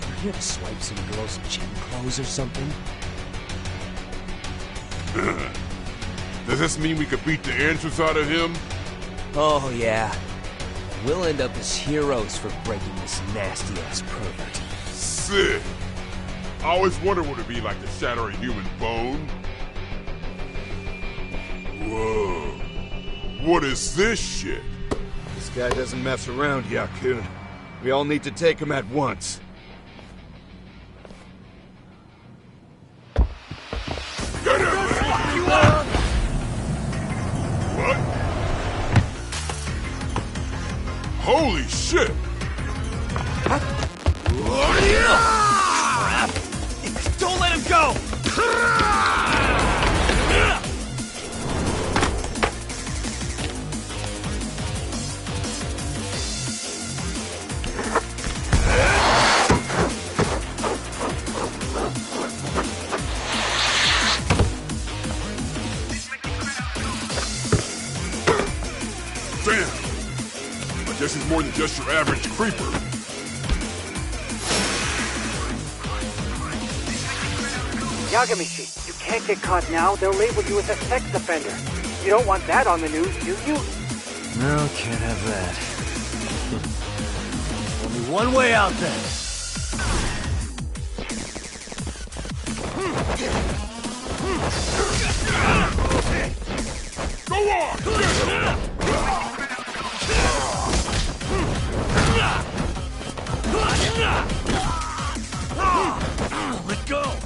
You're here to swipe some girl's gym clothes or something? Does this mean we could beat the answers out of him? Oh, yeah. We'll end up as heroes for breaking this nasty-ass pervert. Sick! I always wondered what it'd be like to shatter a human bone. Whoa. What is this shit? This guy doesn't mess around, Yakun. We all need to take him at once. Get him! Fuck you up! What? Holy shit! Crap! Don't let him go! Guess he's more than just your average creeper. Yagamishi, you can't get caught now. They'll label you as a sex offender. You don't want that on the news, do you? No, can't have that. Only one way out then. Go on! Let go!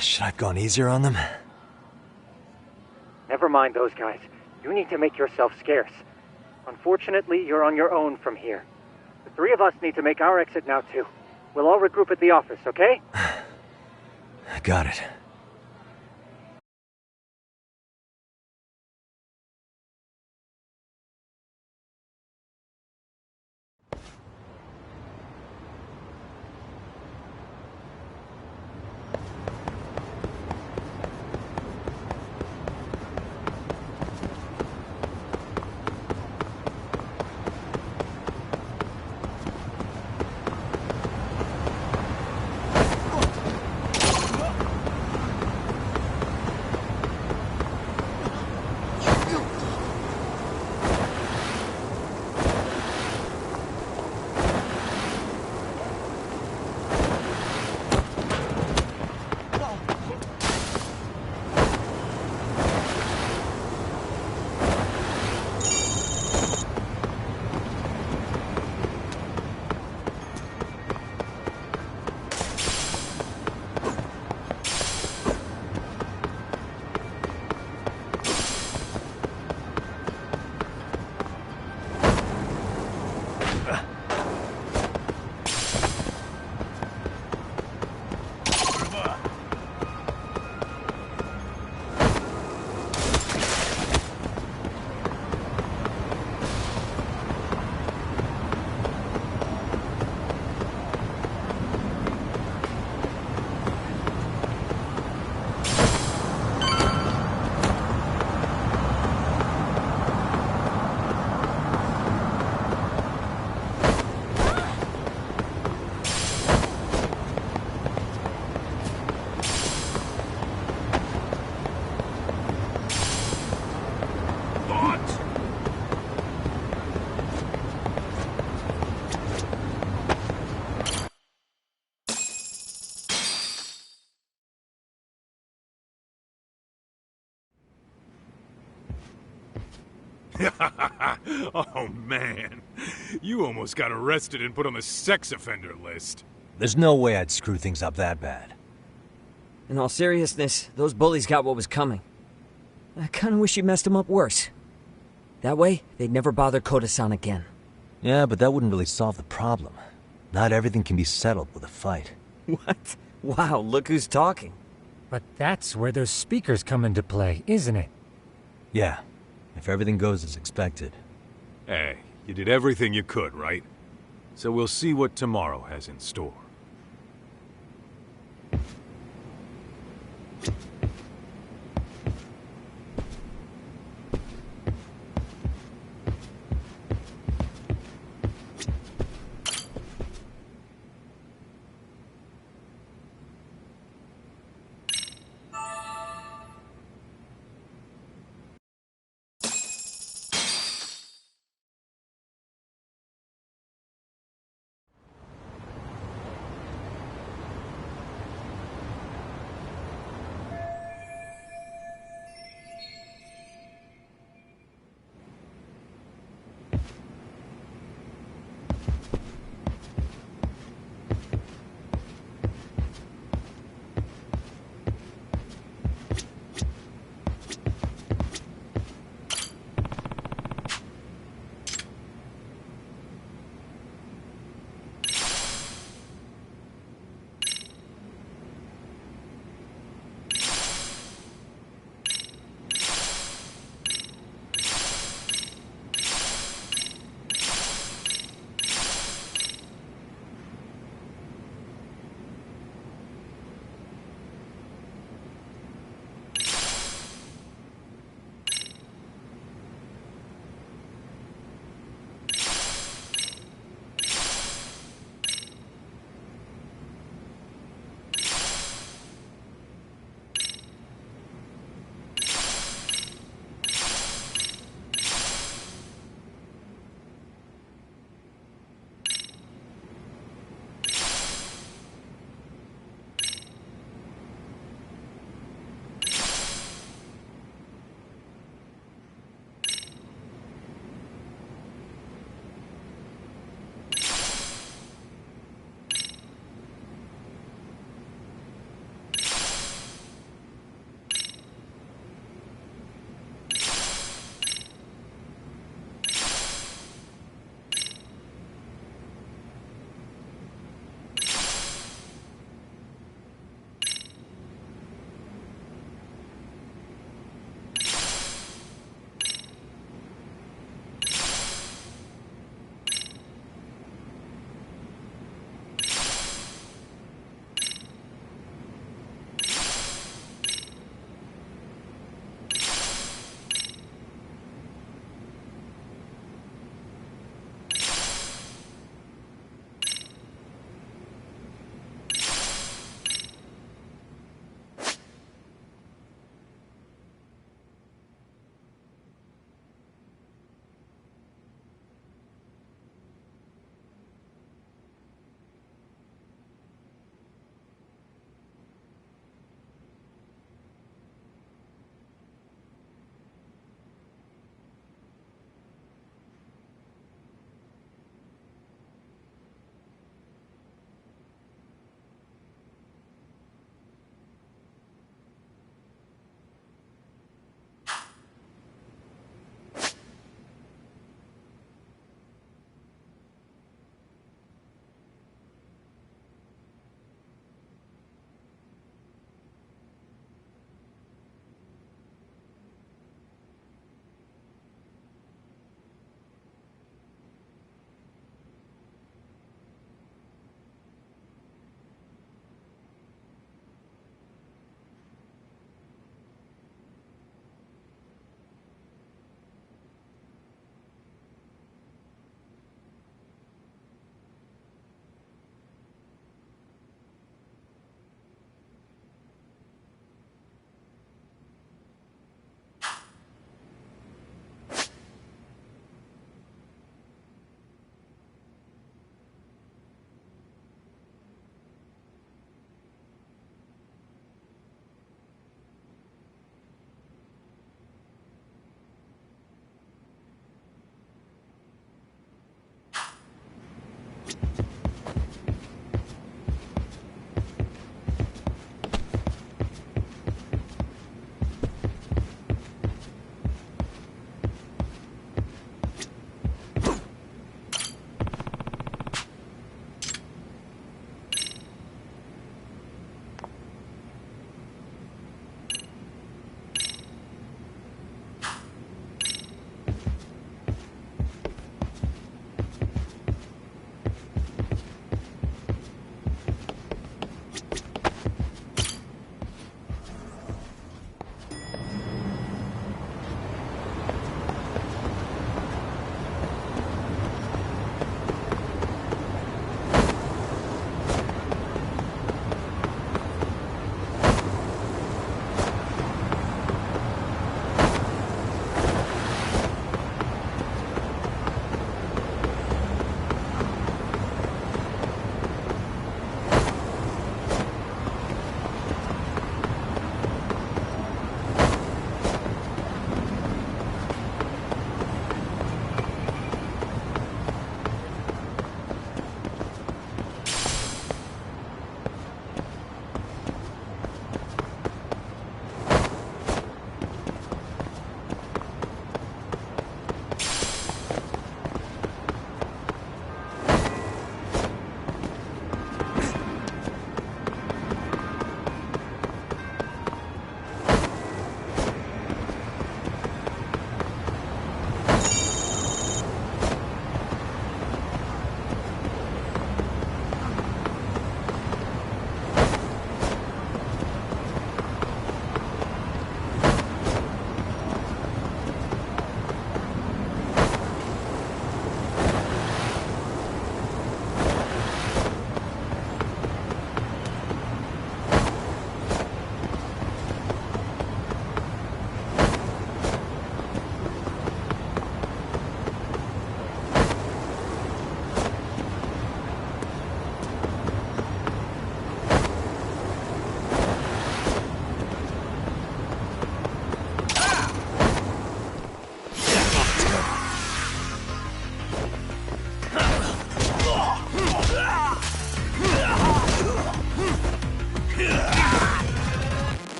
Should I have gone easier on them? Never mind those guys. You need to make yourself scarce. Unfortunately, you're on your own from here. The three of us need to make our exit now, too. We'll all regroup at the office, okay? Got it. Oh, man. You almost got arrested and put on the sex offender list. There's no way I'd screw things up that bad. In all seriousness, those bullies got what was coming. I kinda wish you messed them up worse. That way, they'd never bother Koda-san again. Yeah, but that wouldn't really solve the problem. Not everything can be settled with a fight. What? Wow, look who's talking. But that's where those speakers come into play, isn't it? Yeah, if everything goes as expected. Hey, you did everything you could, right? So we'll see what tomorrow has in store.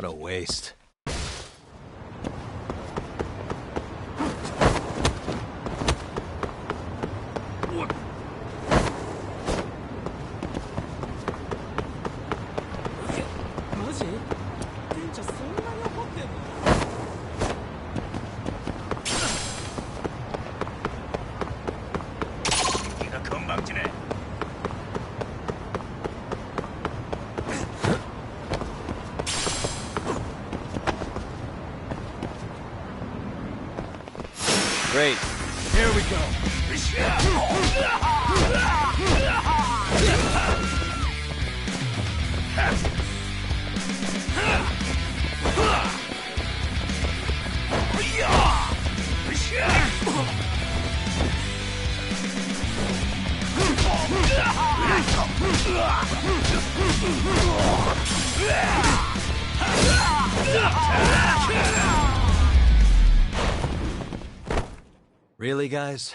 What a waste. Great. Here we go. Really, guys?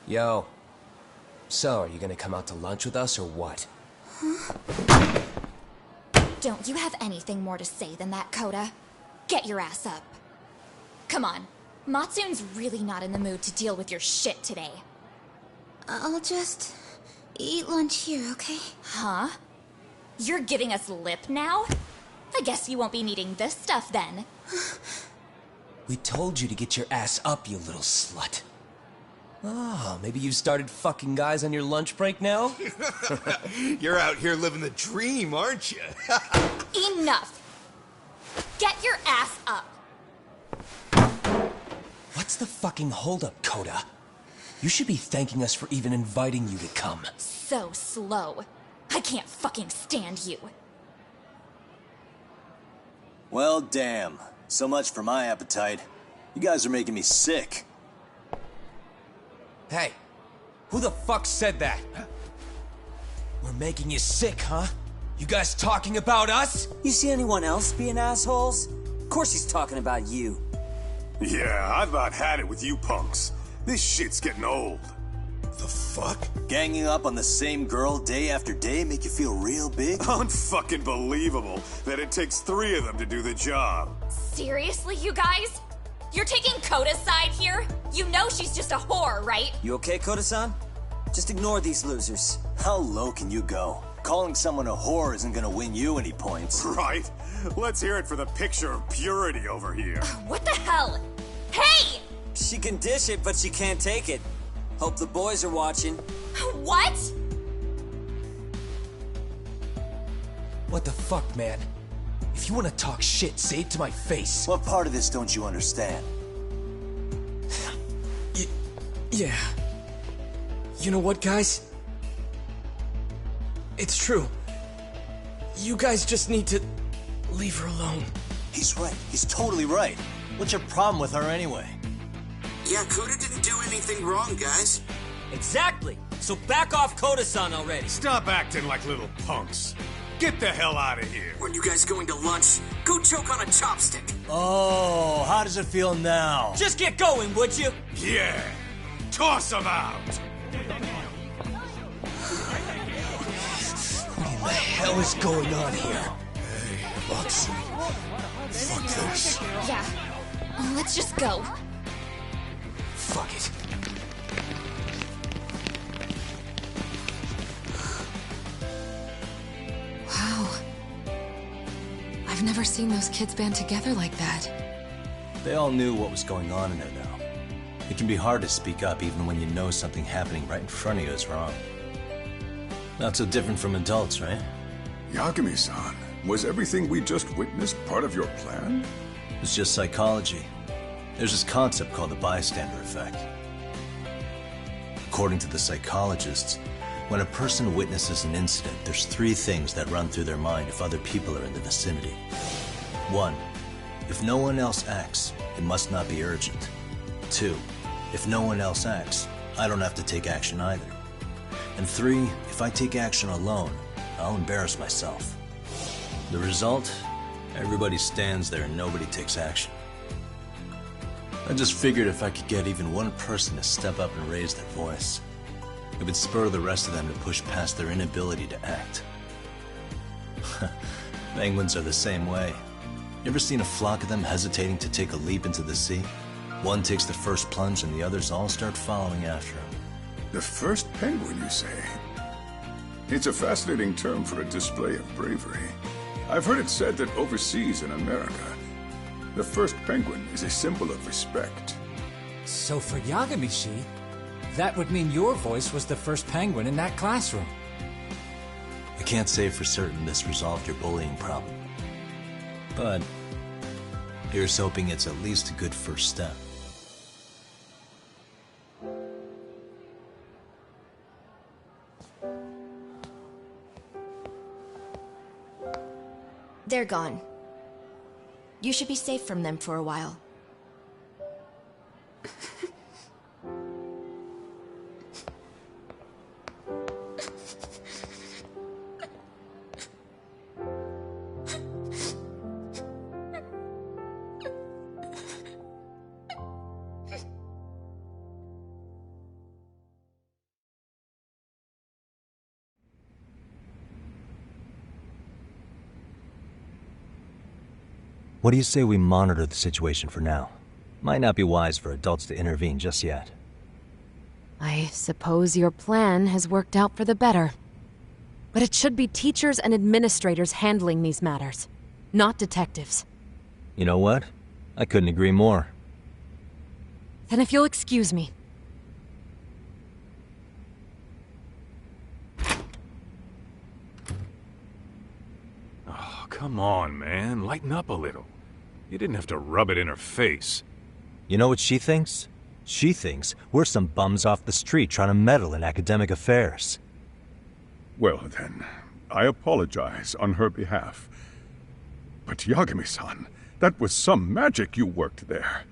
Yo. So, are you gonna come out to lunch with us or what? Huh? Don't you have anything more to say than that, Koda? Get your ass up. Come on. Matsun's really not in the mood to deal with your shit today. I'll just eat lunch here, okay? Huh? You're giving us lip now? I guess you won't be needing this stuff then. We told you to get your ass up, you little slut. Oh, maybe you started fucking guys on your lunch break now? You're out here living the dream, aren't you? Enough! Get your ass up! What's the fucking holdup, Koda? You should be thanking us for even inviting you to come. So slow. I can't fucking stand you. Well, damn. So much for my appetite. You guys are making me sick. Hey, who the fuck said that? We're making you sick, huh? You guys talking about us? You see anyone else being assholes? Of course he's talking about you. Yeah, I've about had it with you punks. This shit's getting old. The fuck? Ganging up on the same girl day after day make you feel real big? Unfucking believable that it takes 3 of them to do the job. Seriously, you guys? You're taking Koda's side here? You know she's just a whore, right? You okay, Koda-san? Just ignore these losers. How low can you go? Calling someone a whore isn't gonna win you any points. Right? Let's hear it for the picture of purity over here. What the hell? Hey! She can dish it, but she can't take it. Hope the boys are watching. What? What the fuck, man? If you want to talk shit, say it to my face. What part of this don't you understand? Yeah. You know what, guys? It's true. You guys just need to leave her alone. He's right. He's totally right. What's your problem with her anyway? Yeah, Koda didn't do anything wrong, guys. Exactly. So back off Koda-san already. Stop acting like little punks. Get the hell out of here. Weren't you guys going to lunch? Go choke on a chopstick. Oh, how does it feel now? Just get going, would you? Yeah. Toss him out. What in the hell is going on here? Hey, Matsu. Fuck this. Yeah. Let's just go. Fuck it. Wow. I've never seen those kids band together like that. They all knew what was going on in there now. It can be hard to speak up even when you know something happening right in front of you is wrong. Not so different from adults, right? Yagami-san, was everything we just witnessed part of your plan? It's just psychology. There's this concept called the bystander effect. According to the psychologists, when a person witnesses an incident, there's 3 things that run through their mind if other people are in the vicinity. 1. If no one else acts, it must not be urgent. 2. If no one else acts, I don't have to take action either. And 3, if I take action alone, I'll embarrass myself. The result? Everybody stands there and nobody takes action. I just figured if I could get even one person to step up and raise their voice, it would spur the rest of them to push past their inability to act. Penguins are the same way. You ever seen a flock of them hesitating to take a leap into the sea? One takes the first plunge and the others all start following after him. The first penguin, you say? It's a fascinating term for a display of bravery. I've heard it said that overseas in America, the first penguin is a symbol of respect. So for Yagami-shi, that would mean your voice was the first penguin in that classroom. I can't say for certain this resolved your bullying problem. But here's hoping it's at least a good first step. They're gone. You should be safe from them for a while. What do you say we monitor the situation for now? Might not be wise for adults to intervene just yet. I suppose your plan has worked out for the better. But it should be teachers and administrators handling these matters, not detectives. You know what? I couldn't agree more. Then if you'll excuse me. Oh, come on, man. Lighten up a little. You didn't have to rub it in her face. You know what she thinks? She thinks we're some bums off the street trying to meddle in academic affairs. Well then, I apologize on her behalf. But Yagami-san, that was some magic you worked there.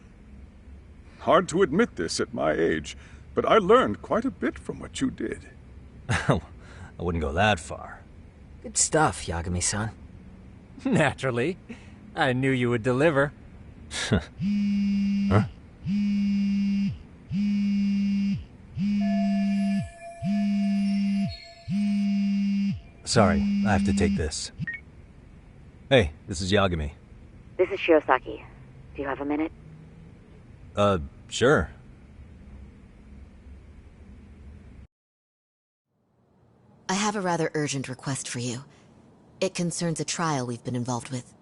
Hard to admit this at my age, but I learned quite a bit from what you did. I wouldn't go that far. Good stuff, Yagami-san. Naturally. I knew you would deliver. Huh? Sorry, I have to take this. Hey, this is Yagami. This is Shiosaki. Do you have a minute? Sure. I have a rather urgent request for you. It concerns a trial we've been involved with.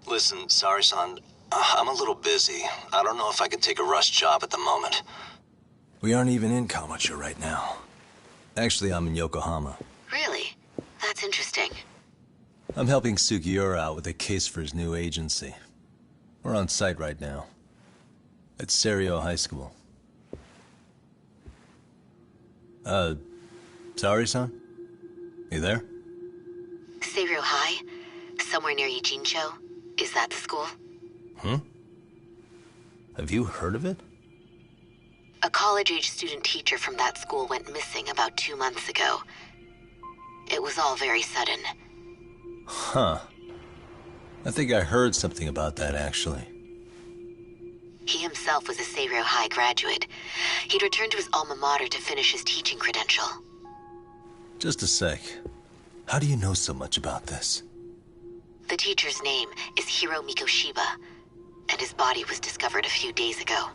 Listen, sorry-san. I'm a little busy. I don't know if I can take a rush job at the moment. We aren't even in Kawachi right now. Actually, I'm in Yokohama. Really? That's interesting. I'm helping Sugiura out with a case for his new agency. We're on site right now. At Serio High School. Sorry-san? You there? Serio High? Somewhere near Ijincho? Is that the school? Have you heard of it? A college-age student teacher from that school went missing about 2 months ago. It was all very sudden. Huh. I think I heard something about that, actually. He himself was a Serio High graduate. He'd returned to his alma mater to finish his teaching credential. Just a sec. How do you know so much about this? The teacher's name is Hiro Mikoshiba, and his body was discovered a few days ago.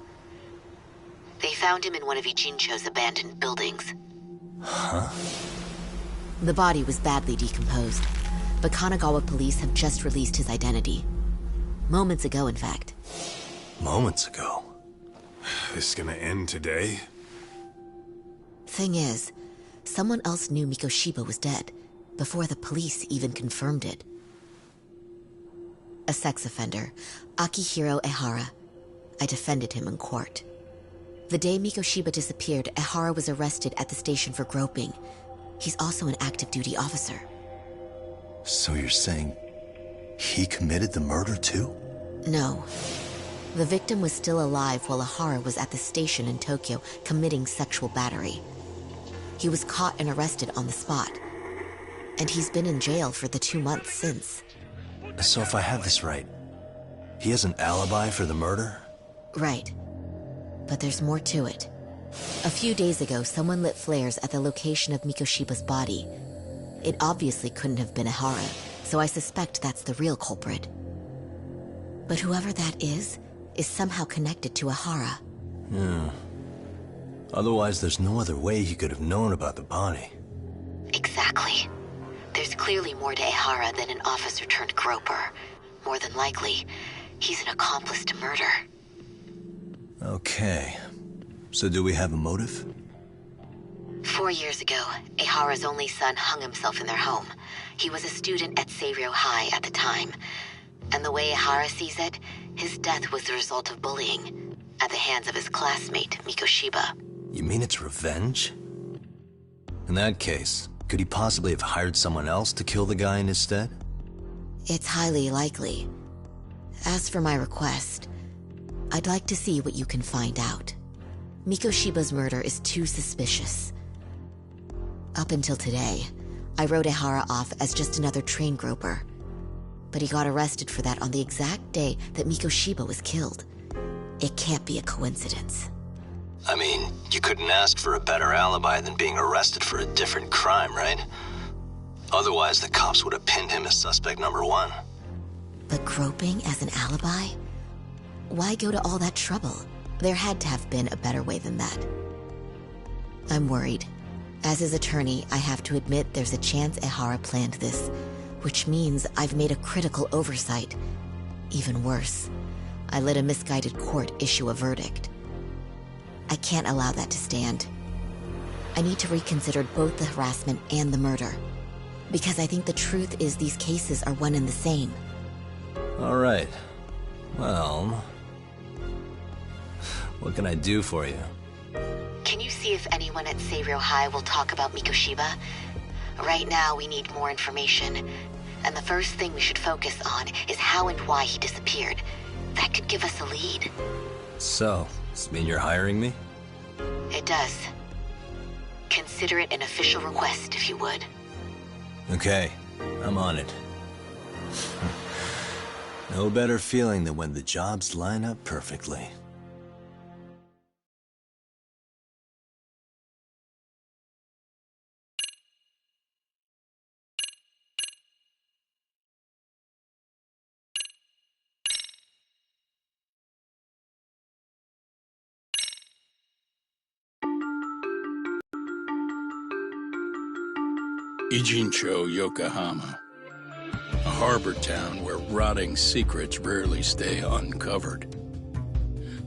They found him in one of Ijincho's abandoned buildings. Huh? The body was badly decomposed, but Kanagawa police have just released his identity. Moments ago, in fact. Moments ago? This is gonna end today? Thing is, someone else knew Mikoshiba was dead, before the police even confirmed it. A sex offender, Akihiro Ehara. I defended him in court. The day Mikoshiba disappeared, Ehara was arrested at the station for groping. He's also an active duty officer. So you're saying he committed the murder too? No. The victim was still alive while Ehara was at the station in Tokyo committing sexual battery. He was caught and arrested on the spot. And he's been in jail for the 2 months since. So if I have this right, he has an alibi for the murder? Right. But there's more to it. A few days ago, someone lit flares at the location of Mikoshiba's body. It obviously couldn't have been Ehara, so I suspect that's the real culprit. But whoever that is somehow connected to Ehara. Yeah. Otherwise, there's no other way he could have known about the body. Exactly. There's clearly more to Ehara than an officer turned groper. More than likely, he's an accomplice to murder. Okay. So do we have a motive? 4 years ago, Ehara's only son hung himself in their home. He was a student at Seiryō High at the time. And the way Ehara sees it, his death was the result of bullying at the hands of his classmate, Mikoshiba. You mean it's revenge? In that case, could he possibly have hired someone else to kill the guy in his stead? It's highly likely. As for my request, I'd like to see what you can find out. Mikoshiba's murder is too suspicious. Up until today, I wrote Ehara off as just another train groper. But he got arrested for that on the exact day that Mikoshiba was killed. It can't be a coincidence. I mean, you couldn't ask for a better alibi than being arrested for a different crime, right? Otherwise, the cops would have pinned him as suspect number 1. But groping as an alibi? Why go to all that trouble? There had to have been a better way than that. I'm worried. As his attorney, I have to admit there's a chance Ehara planned this, which means I've made a critical oversight. Even worse, I let a misguided court issue a verdict. I can't allow that to stand. I need to reconsider both the harassment and the murder, because I think the truth is these cases are one and the same. All right. Well, what can I do for you? Can you see if anyone at Seiryō High will talk about Mikoshiba? Right now, we need more information. And the first thing we should focus on is how and why he disappeared. That could give us a lead. So, does this mean you're hiring me? It does. Consider it an official request, if you would. Okay, I'm on it. No better feeling than when the jobs line up perfectly. Ijincho, Yokohama. A harbor town where rotting secrets rarely stay uncovered.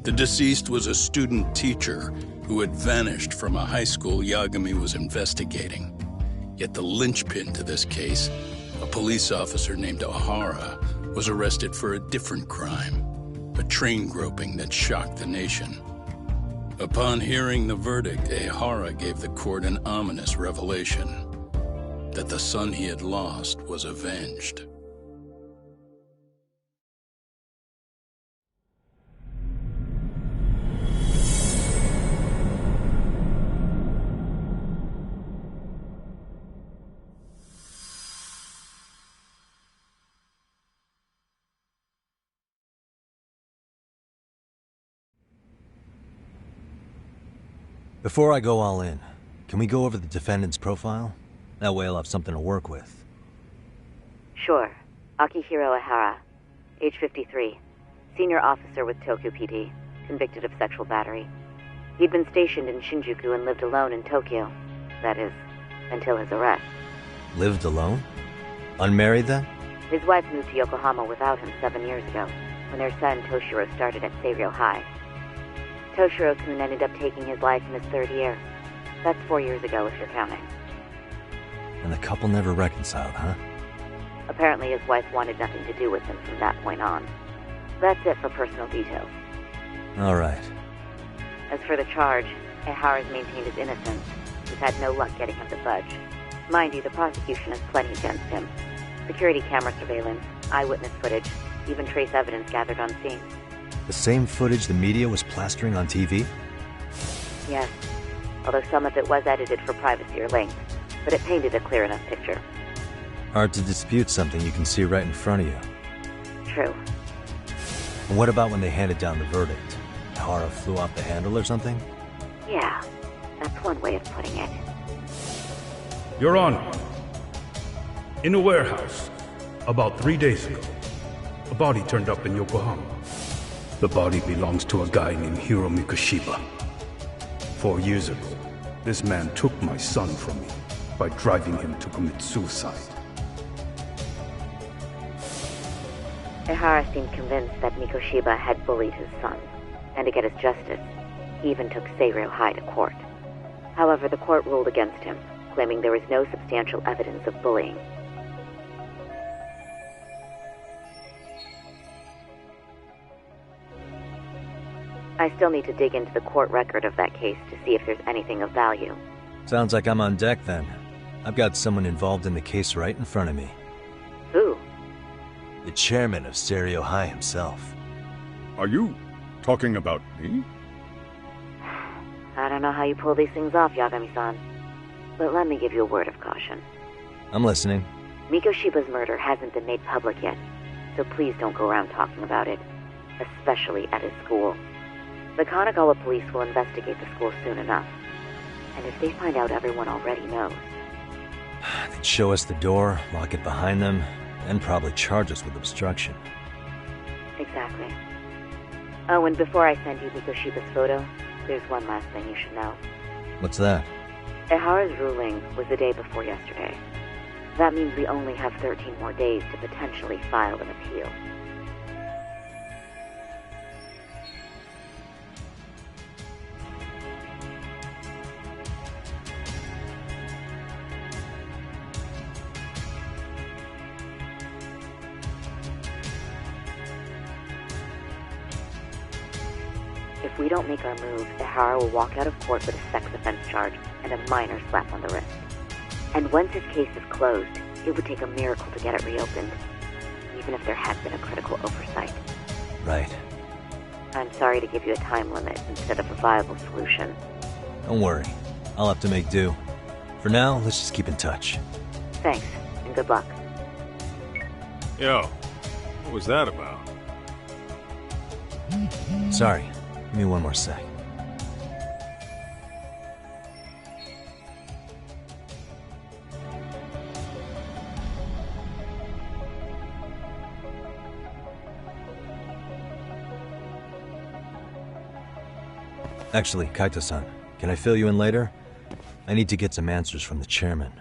The deceased was a student teacher who had vanished from a high school Yagami was investigating. Yet the linchpin to this case, a police officer named Ehara, was arrested for a different crime, a train groping that shocked the nation. Upon hearing the verdict, Ehara gave the court an ominous revelation: that the son he had lost was avenged. Before I go all in, can we go over the defendant's profile? That way I'll have something to work with. Sure. Akihiro Ehara, age 53, senior officer with Tokyo PD, convicted of sexual battery. He'd been stationed in Shinjuku and lived alone in Tokyo. That is, until his arrest. Lived alone? Unmarried then? His wife moved to Yokohama without him 7 years ago, when their son Toshiro started at Seiryō High. Toshiro-kun ended up taking his life in his 3rd year. That's 4 years ago if you're counting. And the couple never reconciled, huh? Apparently his wife wanted nothing to do with him from that point on. That's it for personal details. All right. As for the charge, Ehara's maintained his innocence. He's had no luck getting him to budge. Mind you, the prosecution has plenty against him. Security camera surveillance, eyewitness footage, even trace evidence gathered on scene. The same footage the media was plastering on TV? Yes, although some of it was edited for privacy or length, but it painted a clear enough picture. Hard to dispute something you can see right in front of you. True. And what about when they handed down the verdict? Ehara flew off the handle or something? Yeah, that's one way of putting it. Your Honor, in a warehouse, about 3 days ago, a body turned up in Yokohama. The body belongs to a guy named Hiro Mikoshiba. 4 years ago, this man took my son from me by driving him to commit suicide. Ehara seemed convinced that Mikoshiba had bullied his son, and to get his justice, he even took Seiryō High to court. However, the court ruled against him, claiming there was no substantial evidence of bullying. I still need to dig into the court record of that case to see if there's anything of value. Sounds like I'm on deck then. I've got someone involved in the case right in front of me. Who? The chairman of Seiryō High himself. Are you talking about me? I don't know how you pull these things off, Yagami-san. But let me give you a word of caution. I'm listening. Mikoshiba's murder hasn't been made public yet, so please don't go around talking about it, especially at his school. The Kanagawa police will investigate the school soon enough, and if they find out everyone already knows... They'd show us the door, lock it behind them, and probably charge us with obstruction. Exactly. Oh, and before I send you Mikoshiba's photo, there's one last thing you should know. What's that? Ehara's ruling was the day before yesterday. That means we only have 13 more days to potentially file an appeal. If we don't make our move, Ehara will walk out of court with a sex offense charge and a minor slap on the wrist. And once his case is closed, it would take a miracle to get it reopened, even if there had been a critical oversight. Right. I'm sorry to give you a time limit instead of a viable solution. Don't worry. I'll have to make do. For now, let's just keep in touch. Thanks, and good luck. Yo, what was that about? Sorry. Give me one more sec. Actually, Kaito-san, can I fill you in later? I need to get some answers from the chairman.